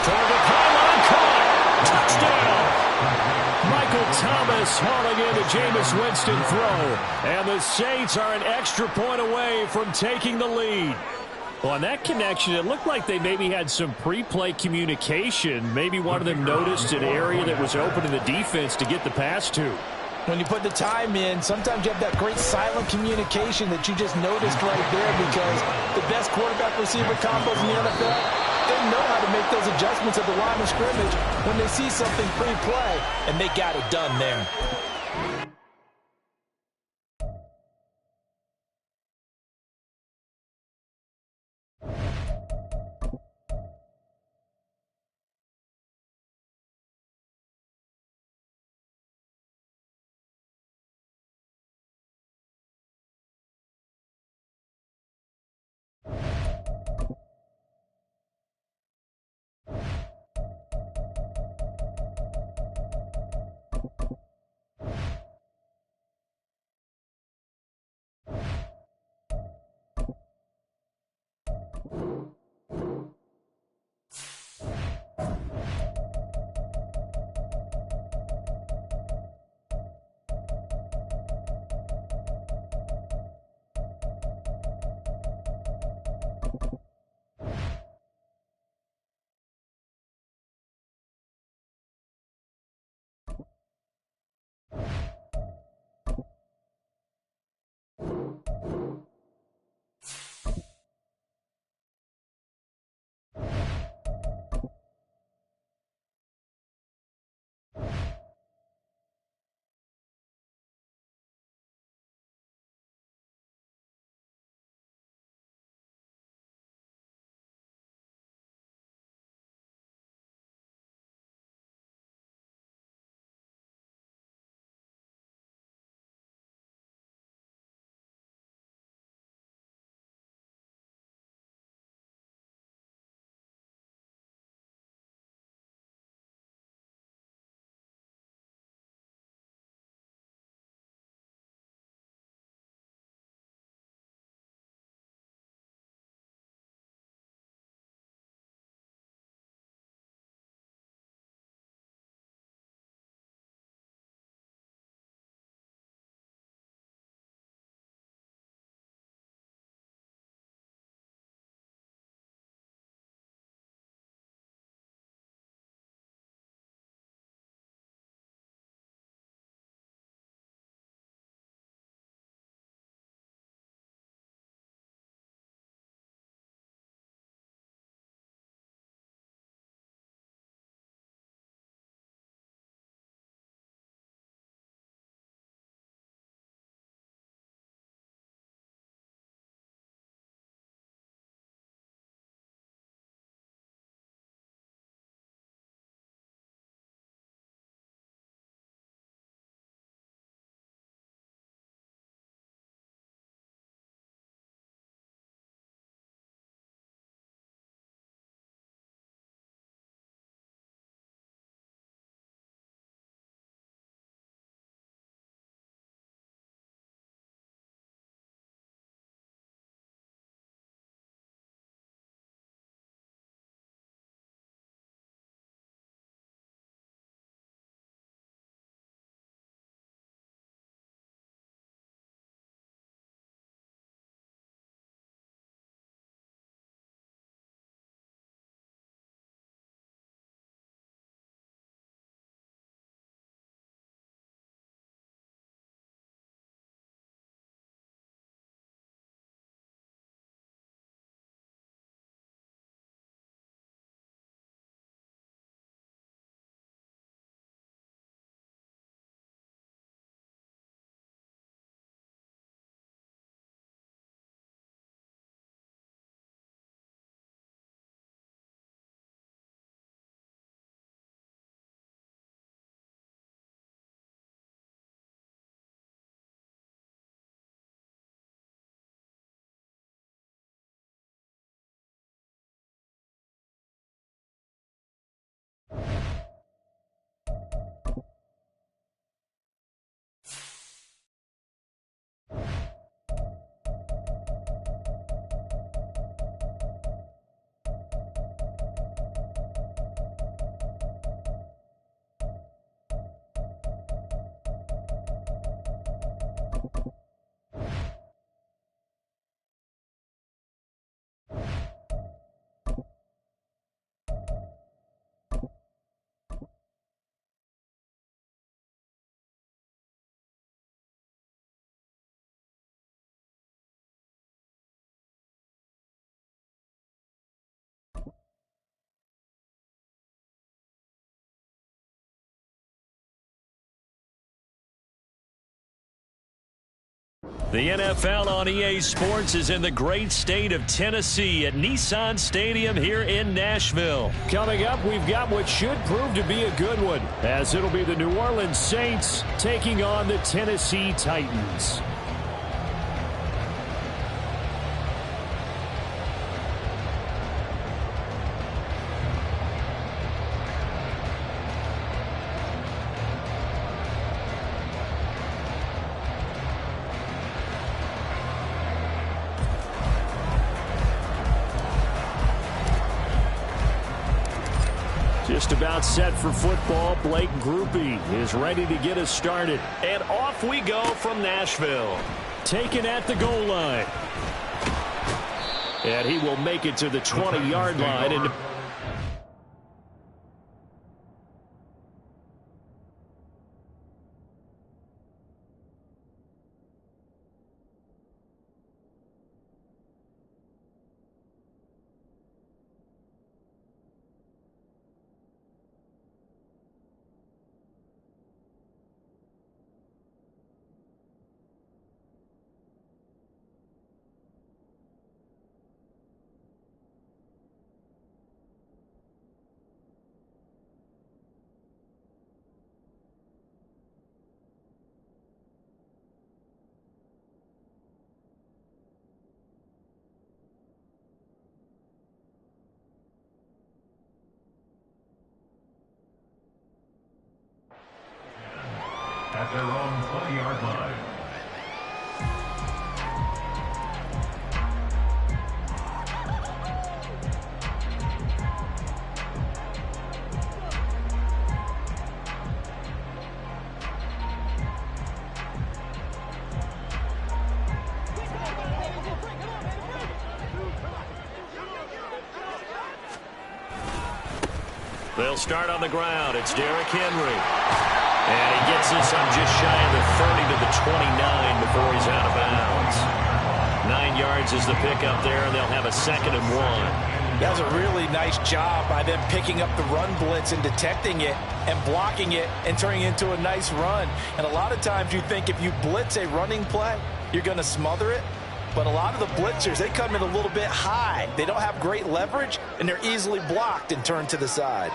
Toward the pylon, caught. Touchdown. Michael Thomas hauling in the Jameis Winston throw. And the Saints are an extra point away from taking the lead. Well, on that connection, it looked like they maybe had some pre-play communication. Maybe one of them noticed an area that was open in the defense to get the pass to. When you put the time in, sometimes you have that great silent communication that you just noticed right there, because the best quarterback-receiver combos in the NFL, they know how to make those adjustments at the line of scrimmage when they see something pre-play, and they got it done there. The NFL on EA Sports is in the great state of Tennessee at Nissan Stadium here in Nashville. Coming up, we've got what should prove to be a good one, as it'll be the New Orleans Saints taking on the Tennessee Titans. Just about set for football. Blake Groupie is ready to get us started. And off we go from Nashville. Taken at the goal line. And he will make it to the 20-yard line. And at their own 20-yard line. They'll start on the ground. It's Derrick Henry. And he gets this on just shy of the 30 to the 29 before he's out of bounds. 9 yards is the pickup there, and they'll have a 2nd and 1. That was a really nice job by them picking up the run blitz and detecting it and blocking it and turning it into a nice run. And a lot of times you think if you blitz a running play, you're going to smother it. But a lot of the blitzers, they come in a little bit high. They don't have great leverage, and they're easily blocked and turned to the side.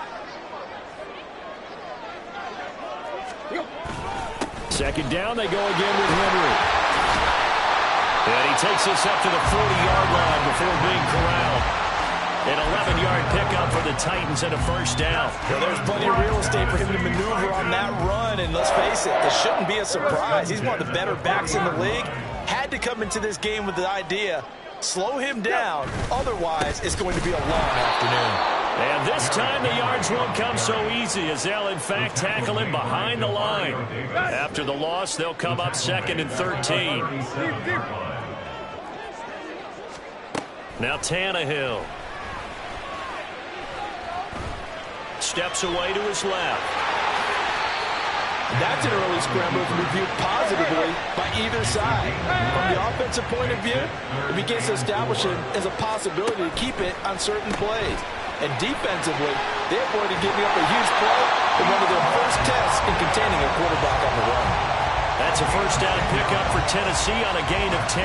second down, they go again with Henry. And he takes this up to the 40-yard line before being corralled. An 11-yard pickup for the Titans and a first down. Well, there's plenty of real estate for him to maneuver on that run, and let's face it, this shouldn't be a surprise. He's one of the better backs in the league. Had to come into this game with the idea, slow him down, otherwise it's going to be a long afternoon. And this time the yards won't come so easy as they'll, in fact, tackle him behind the line. After the loss, they'll come up 2nd and 13. Now Tannehill. Steps away to his left. That's an early scramble to be viewed positively by either side. From the offensive point of view, it begins to establish it as a possibility to keep it on certain plays. And defensively, they avoided giving up a huge play in one of their first tests in containing a quarterback on the run. That's a first down pickup for Tennessee on a gain of 10.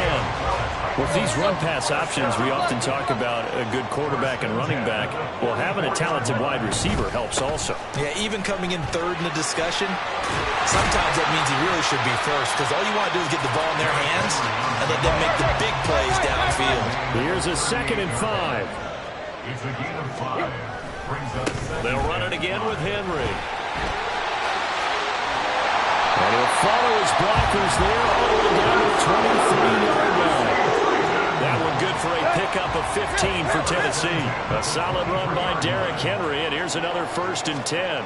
With these run-pass options, we often talk about a good quarterback and running back. Well, having a talented wide receiver helps also. Yeah, even coming in third in the discussion, sometimes that means he really should be first, because all you want to do is get the ball in their hands and let them make the big plays downfield. Here's a 2nd and 5. It's a gain of 5. Brings up second. They'll run it again with Henry. And he'll follow his blockers there all the way down to the 23-yard line. That one good for a pickup of 15 for Tennessee. A solid run by Derrick Henry, and here's another 1st and 10.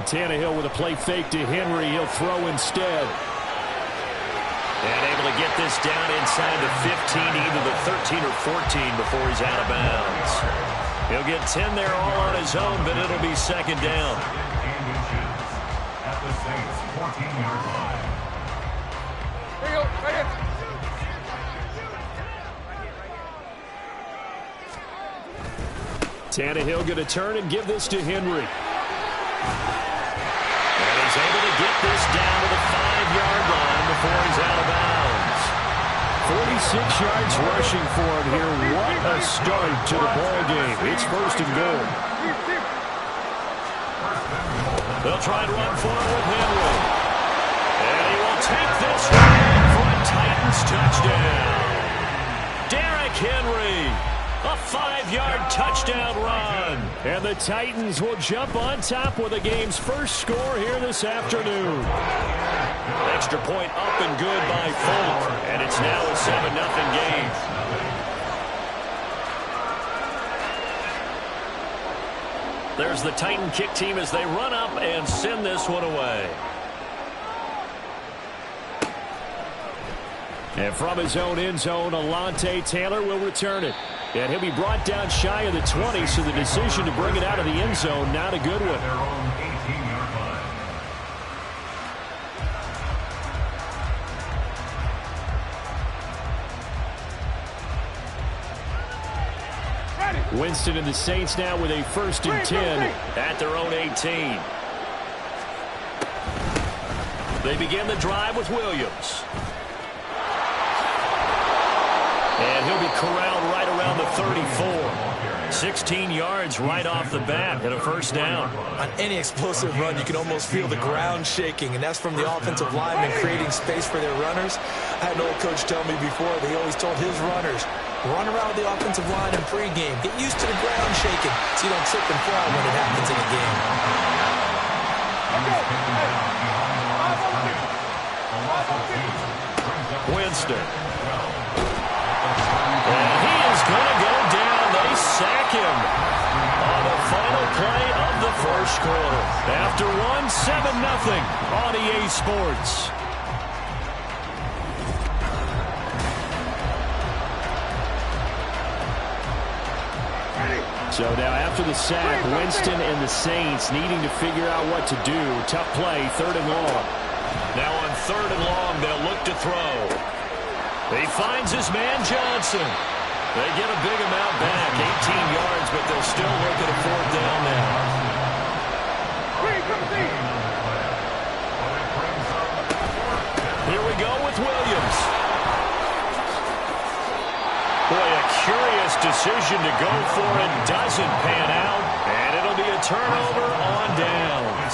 Tannehill with a play fake to Henry. He'll throw instead. And able to get this down inside the 15, either the 13 or 14 before he's out of bounds. He'll get 10 there all on his own, but it'll be 2nd down. At the Saints' 14-yard line. Here you go, right here. Tannehill going to turn and give this to Henry. And he's able to get this down to the 5-yard line before he's out of bounds. 46 yards rushing for him here. What a start to the ball game. It's 1st and goal. They'll try and run for it with Henry. And he will take this one for a Titans touchdown. Derrick Henry, a 5-yard touchdown run. And the Titans will jump on top with the game's first score here this afternoon. Extra point up and good by Fulton. And it's now a 7-0 game. There's the Titan kick team as they run up and send this one away. And from his own end zone, Alontae Taylor will return it. And he'll be brought down shy of the 20, so the decision to bring it out of the end zone, not a good one. Their own 18-yard line. Winston and the Saints now with a 1st and 10 at their own 18. They begin the drive with Williams. And he'll be corralled right around the 34. 16 yards right off the bat and a 1st down. On any explosive run, you can almost feel the ground shaking, and that's from the offensive linemen creating space for their runners. I had an old coach tell me before, they always told his runners, run around the offensive line in pregame. Get used to the ground shaking so you don't trip and fall when it happens in a game. Winston. And he is going to go down. They sack him on the final play of the 1st quarter. After 7-0 on EA Sports. So now after the sack, Winston and the Saints needing to figure out what to do. Tough play, 3rd and long. Now on 3rd and long, they'll look to throw. He finds his man Johnson. They get a big amount back, 18 yards, but they'll still look at a 4th down now. Here we go with Williams. Boy, a curious decision to go for it. Doesn't pan out, and it'll be a turnover on downs.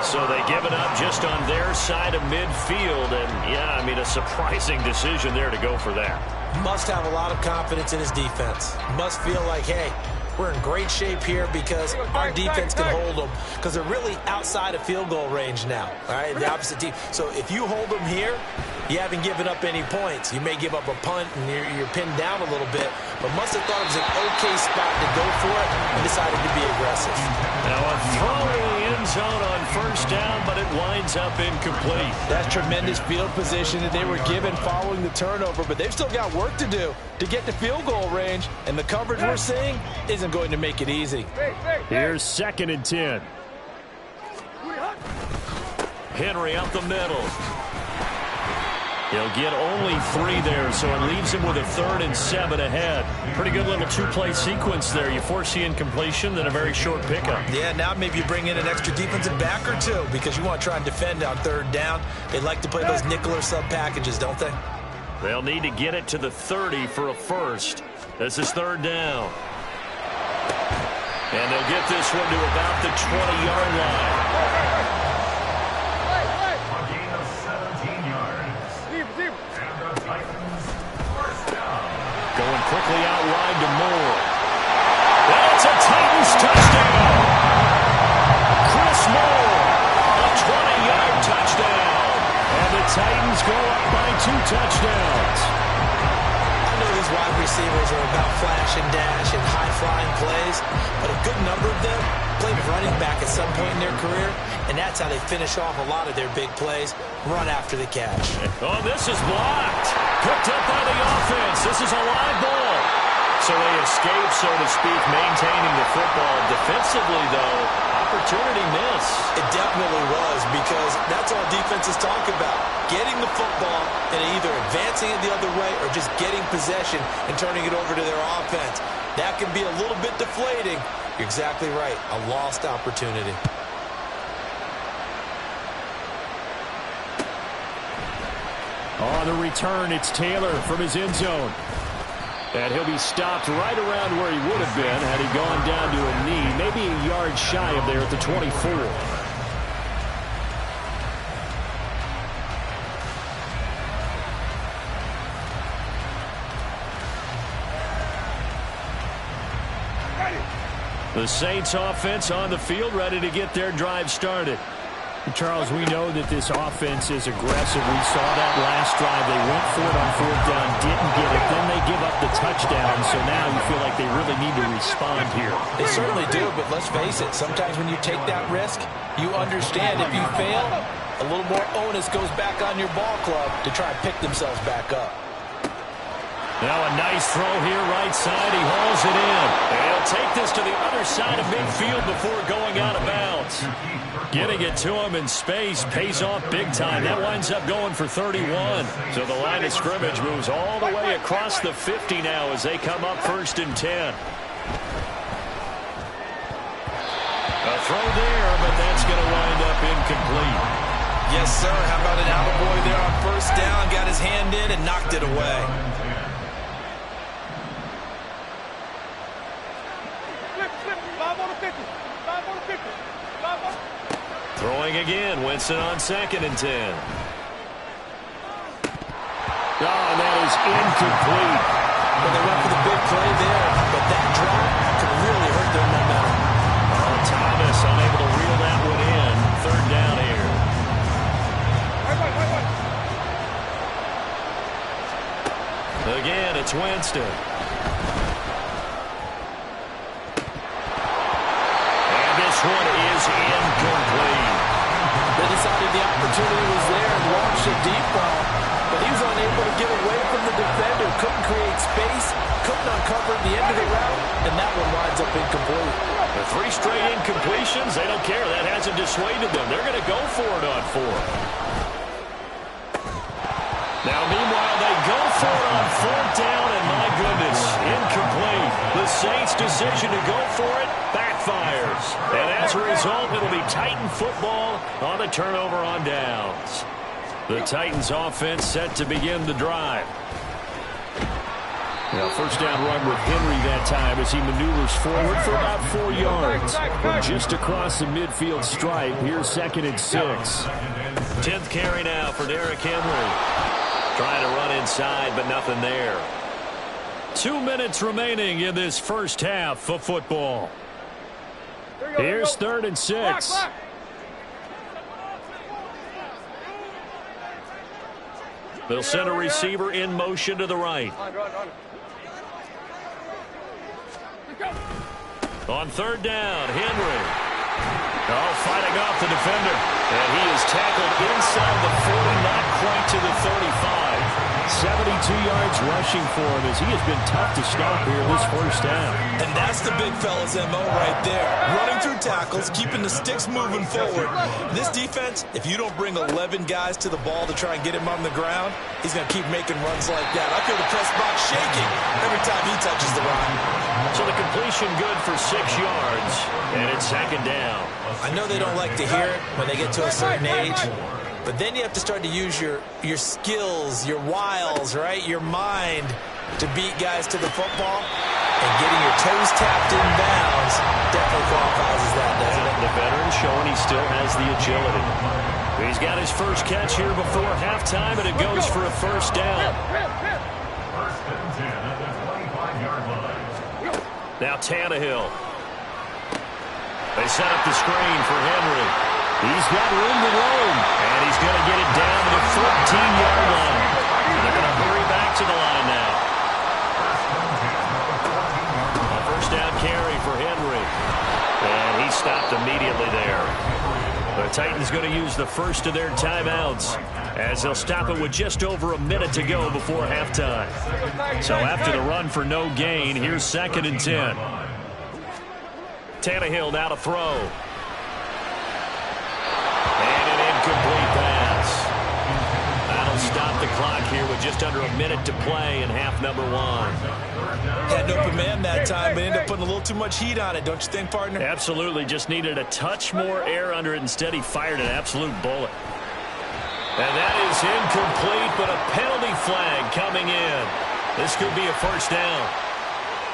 So they give it up just on their side of midfield. And, yeah, I mean, a surprising decision there to go for that. Must have a lot of confidence in his defense. Must feel like, hey, we're in great shape here because our defense can hold them because they're really outside of field goal range now. All right, the opposite team. So if you hold them here, you haven't given up any points. You may give up a punt and you're pinned down a little bit, but must have thought it was an okay spot to go for it and decided to be aggressive. Now a throw in the end zone on 1st down, but it winds up incomplete. That's tremendous field position that they were given following the turnover, but they've still got work to do to get to field goal range, and the coverage we're seeing isn't going to make it easy. Here's 2nd and 10. Henry up the middle. He'll get only 3 there, so it leaves him with a 3rd and 7 ahead. Pretty good little 2-play sequence there. You force the incompletion, then a very short pickup. Yeah, now maybe you bring in an extra defensive back or two because you want to try and defend on 3rd down. They like to play those nickel or sub packages, don't they? They'll need to get it to the 30 for a 1st. This is 3rd down. And they'll get this one to about the 20-yard line. Going quickly out wide to Moore. That's a Titans touchdown. Chris Moore, a 20-yard touchdown. And the Titans go up by 2 touchdowns. I know these wide receivers are about flash and dash and high-flying plays, but a good number of them played running back at some point in their career, and that's how they finish off a lot of their big plays, run after the catch. Oh, this is blocked. Picked up by the offense. This is a live ball. So they escape, so to speak, maintaining the football. Defensively, though, opportunity miss. It definitely was because that's all defenses talk about. Getting the football and either advancing it the other way or just getting possession and turning it over to their offense. That can be a little bit deflating. You're exactly right. A lost opportunity. On the return, it's Taylor from his end zone. And he'll be stopped right around where he would have been had he gone down to a knee, maybe a yard shy of there at the 24. The Saints offense on the field, ready to get their drive started. Charles, we know that this offense is aggressive. We saw that last drive. They went for it on fourth down, didn't get it. Then they give up the touchdown. So now you feel like they really need to respond here. They certainly do, but let's face it. Sometimes when you take that risk, you understand if you fail, a little more onus goes back on your ball club to try and pick themselves back up. Now a nice throw here, right side. He hauls it in. And he'll take this to the other side of midfield before going out of bounds. Getting it to him in space pays off big time. That winds up going for 31. So the line of scrimmage moves all the way across the 50 now as they come up 1st and 10. A throw there, but that's going to wind up incomplete. Yes, sir. How about an attaboy there on 1st down? Got his hand in and knocked it away. Throwing again, Winston on 2nd and 10. Oh, that is incomplete. Well, they went for the big play there, but that drop could really hurt their momentum. Oh, Thomas unable to reel that one in. 3rd down here. Again, it's Winston. And this one is incomplete. They decided the opportunity was there and launched a deep ball, but he was unable to get away from the defender, couldn't create space, couldn't uncover the end of the route, and that one winds up incomplete. The 3 straight incompletions, they don't care. That hasn't dissuaded them. They're going to go for it on 4. Now, meanwhile, they go for it on 4th down, and my goodness, incomplete. The Saints' decision to go for it backfires. And as a result, it'll be Titan football on the turnover on downs. The Titans offense set to begin the drive. Now, 1st down run with Henry that time as he maneuvers forward for about 4 yards. From just across the midfield stripe, here's 2nd and 6. 10th carry now for Derrick Henry. Trying to run inside, but nothing there. 2 minutes remaining in this first half of football. Here's 3rd and 6. They'll send a receiver in motion to the right. On 3rd down, Henry. Oh, fighting off the defender. And he is tackled inside the 40, not quite to the 35. 72 yards rushing for him as he has been tough to stop here this first down. And that's the big fella's MO right there. Running through tackles, keeping the sticks moving forward. This defense, if you don't bring 11 guys to the ball to try and get him on the ground, he's going to keep making runs like that. I feel the press box shaking every time he touches the rock. So the completion good for 6 yards, and it's 2nd down. I know they don't like to hear it when they get to a certain age, but then you have to start to use your skills, your wiles, right, your mind to beat guys to the football. And getting your toes tapped in bounds definitely qualifies as that, doesn't it? The veteran showing he still has the agility. He's got his first catch here before halftime, and it goes for a 1st down. 1st and 10 at the 25-yard line. Now Tannehill. They set up the screen for Henry. He's got room to roam, and he's going to get it down to the 14-yard line. They're going to hurry back to the line now. A 1st down carry for Henry. And he stopped immediately there. The Titans going to use the first of their timeouts as they'll stop it with just over a minute to go before halftime. So after the run for no gain, here's 2nd and 10. Tannehill now to throw. And an incomplete pass. That'll stop the clock here with just under a minute to play in half number 1. Had an open man that time, but ended up putting a little too much heat on it, don't you think, partner? Absolutely. Just needed a touch more air under it. Instead, he fired an absolute bullet. And that is incomplete, but a penalty flag coming in. This could be a first down.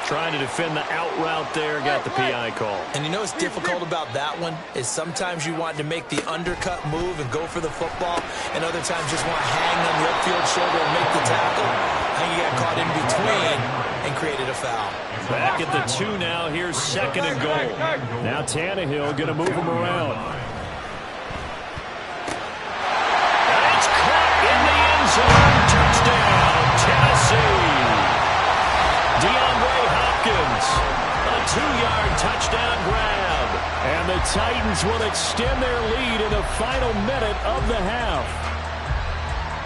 Trying to defend the out route there, got the PI call. And you know what's difficult about that one is sometimes you want to make the undercut move and go for the football, and other times just want to hang on the upfield shoulder and make the tackle. I think he got caught in between and created a foul. Back at the 2 now. Here's second and goal. Now Tannehill going to move him around. And it's caught in the end zone. Touchdown, Tennessee. DeAndre Hopkins, a 2-yard touchdown grab. And the Titans will extend their lead in the final minute of the half.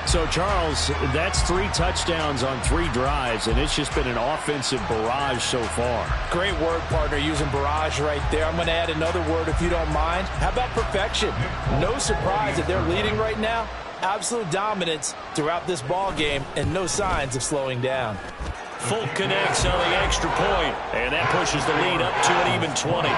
So, Charles, that's 3 touchdowns on 3 drives, and it's just been an offensive barrage so far. Great word, partner, using barrage right there. I'm going to add another word if you don't mind. How about perfection? No surprise that they're leading right now. Absolute dominance throughout this ball game and no signs of slowing down. Folk connects on the extra point, and that pushes the lead up to an even 20.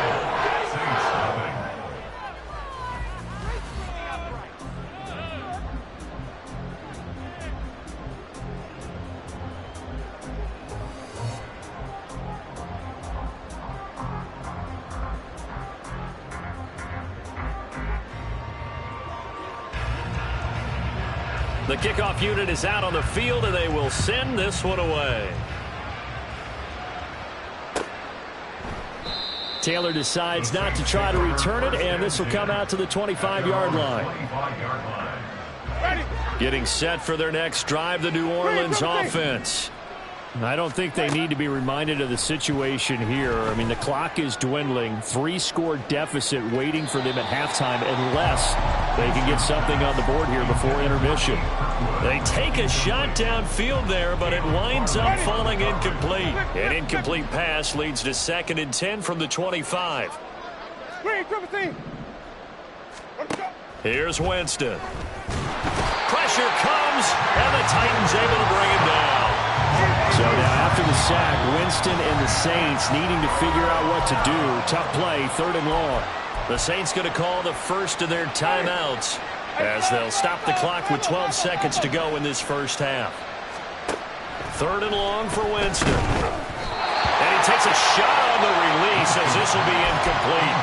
The kickoff unit is out on the field, and they will send this one away. Taylor decides not to try to return it, and this will come out to the 25-yard line. Getting set for their next drive, the New Orleans offense. I don't think they need to be reminded of the situation here. I mean, the clock is dwindling. 3-score deficit waiting for them at halftime unless they can get something on the board here before intermission. They take a shot downfield there, but it winds up falling incomplete. An incomplete pass leads to 2nd and 10 from the 25. Here's Winston. Pressure comes, and the Titans able to bring him down. So now after the sack, Winston and the Saints needing to figure out what to do. Tough play, 3rd and long. The Saints going to call the first of their timeouts as they'll stop the clock with 12 seconds to go in this first half. 3rd and long for Winston. And he takes a shot on the release as this will be incomplete.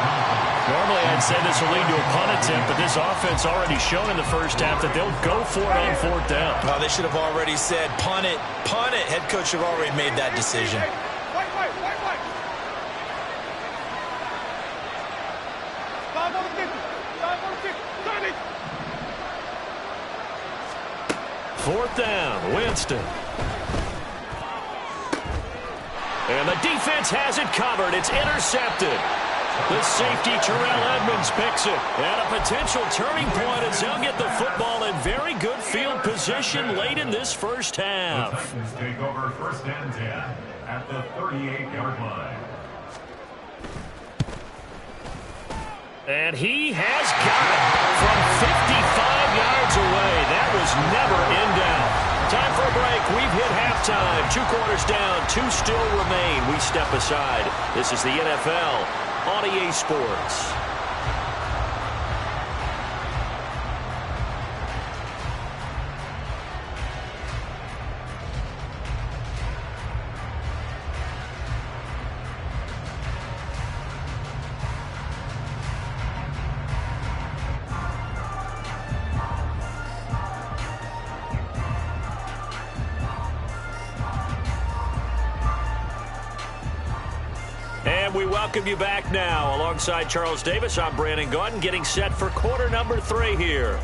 Normally I'd say this will lead to a punt attempt, but this offense already shown in the first half that they'll go for it on 4th down. Oh, they should have already said punt it, punt it. Head coach should have already made that decision. Fourth down, Winston. And the defense has it covered. It's intercepted. The safety, Terrell Edmonds, picks it. And a potential turning point as they'll get the football in very good field position late in this first half. The Titans take over 1st and 10 at the 38-yard line. And he has got it from 55 yards away. That was never in doubt. Time for a break. We've hit halftime. 2 quarters down. 2 still remain. We step aside. This is the NFL on EA Sports. And we welcome you back now. Alongside Charles Davis, I'm Brandon Gaudin, getting set for quarter number 3 here.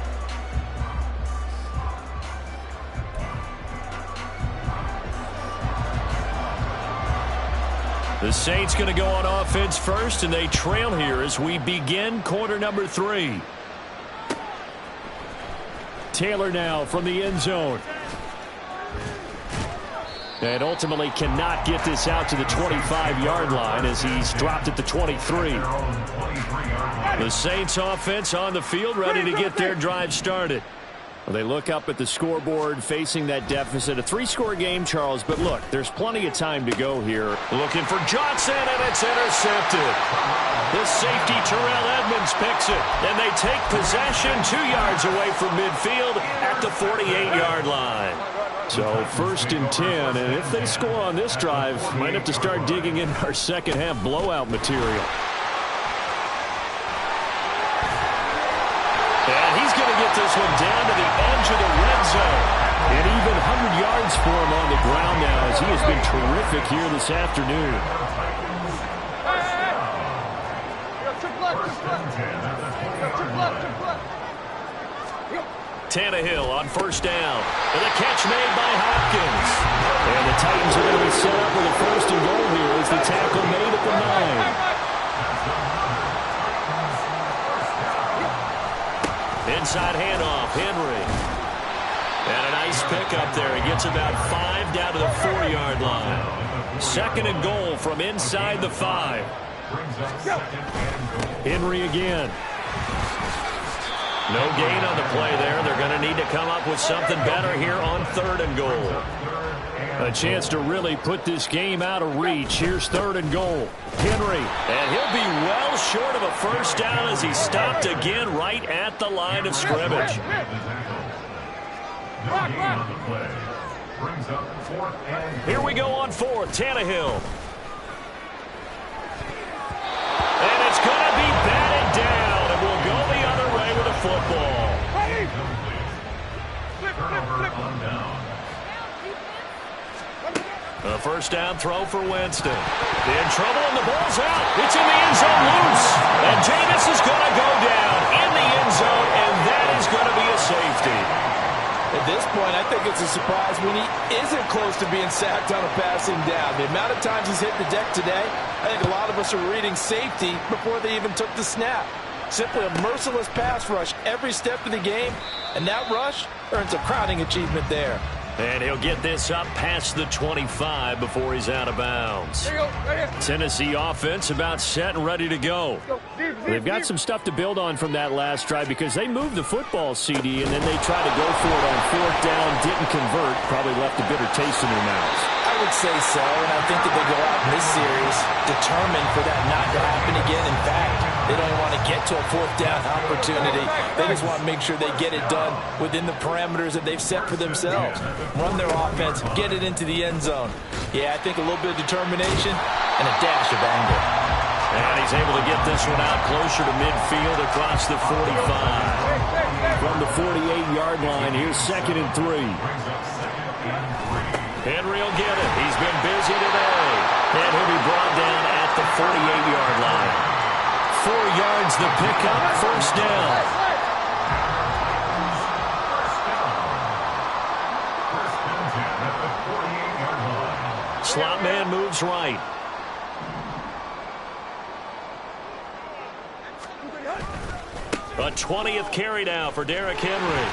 The Saints going to go on offense first, and they trail here as we begin quarter number 3. Taylor now from the end zone. And ultimately cannot get this out to the 25-yard line as he's dropped at the 23. The Saints offense on the field ready to get their drive started. They look up at the scoreboard, facing that deficit. A 3-score game, Charles, but look, there's plenty of time to go here. Looking for Johnson, and it's intercepted. The safety, Terrell Edmonds, picks it, and they take possession 2 yards away from midfield at the 48-yard line. So 1st and 10, and if they score on this drive, might have to start digging in our second-half blowout material. And he's going to get this one down to the edge of the red zone. And even 100 yards for him on the ground now, as he has been terrific here this afternoon. Tannehill on 1st down. And a catch made by Hopkins. And the Titans are going to be set up with a 1st and goal here as the tackle made at the 9. Inside handoff, Henry. And a nice pickup there. He gets about 5 down to the 4-yard line. 2nd and goal from inside the 5. Henry again. No gain on the play there. They're going to need to come up with something better here on 3rd and goal. A chance to really put this game out of reach. Here's 3rd and goal. Henry. And he'll be well short of a 1st down as he stopped again right at the line of scrimmage. Here we go on 4th. Tannehill. And it's going to be batted down, and we'll go the other way with a football. A 1st down throw for Winston. In trouble, and the ball's out. It's in the end zone loose. And Jameis is going to go down in the end zone, and that is going to be a safety. At this point, I think it's a surprise when he isn't close to being sacked on a passing down. The amount of times he's hit the deck today, I think a lot of us are reading safety before they even took the snap. Simply a merciless pass rush every step of the game, and that rush earns a crowning achievement there. And he'll get this up past the 25 before he's out of bounds. Tennessee offense about set and ready to go. They've got some stuff to build on from that last drive because they moved the football, CD, and then they tried to go for it on 4th down, didn't convert, probably left a bitter taste in their mouths. I would say so, and I think that they go out in this series determined for that not to happen again. In fact, they don't want to get to a 4th down opportunity. They just want to make sure they get it done within the parameters that they've set for themselves. Run their offense, get it into the end zone. Yeah, I think a little bit of determination and a dash of anger. And he's able to get this one out closer to midfield across the 45. From the 48-yard line, here's 2nd and 3. Henry will get it. He's been busy today. And he'll be brought down at the 48-yard line. 4 yards the pickup, 1st down. Slot man moves right. A 20th carry now for Derrick Henry.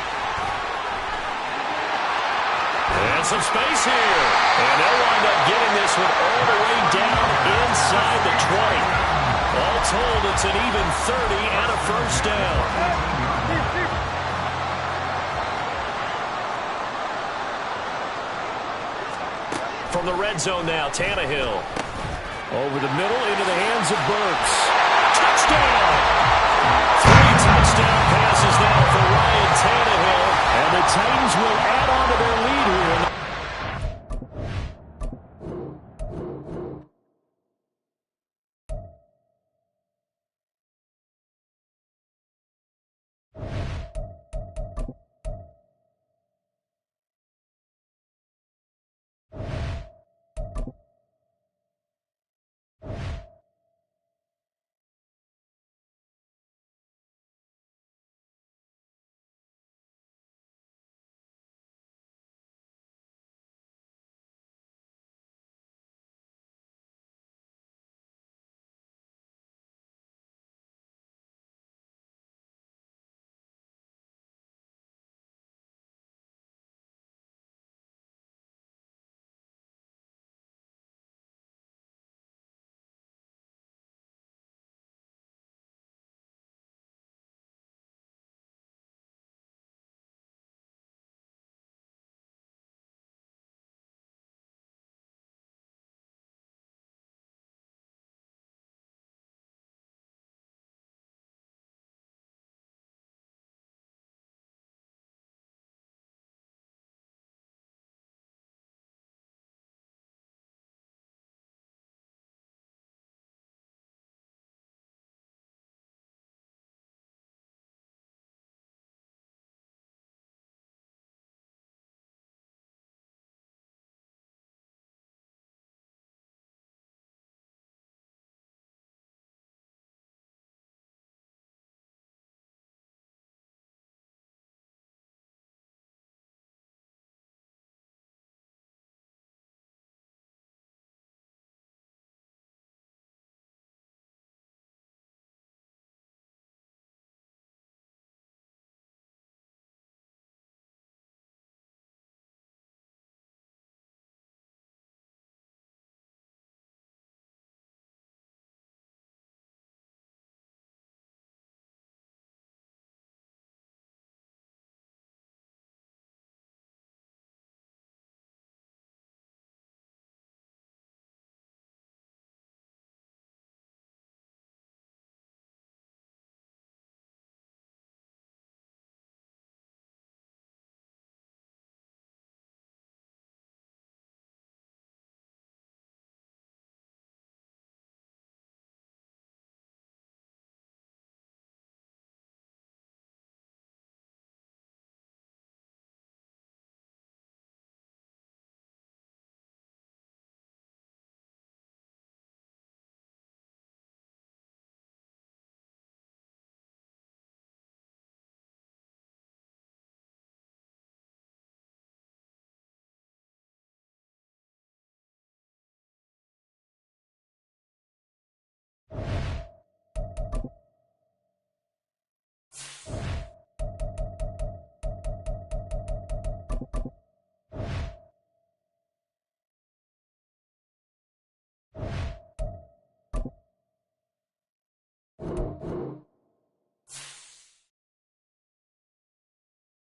And some space here. And they'll wind up getting this one all the way down inside the 20. All told, it's an even 30 and a 1st down. From the red zone now, Tannehill. Over the middle into the hands of Burks. Touchdown! 3 touchdown passes now for Ryan Tannehill. And the Titans will add on to their lead here in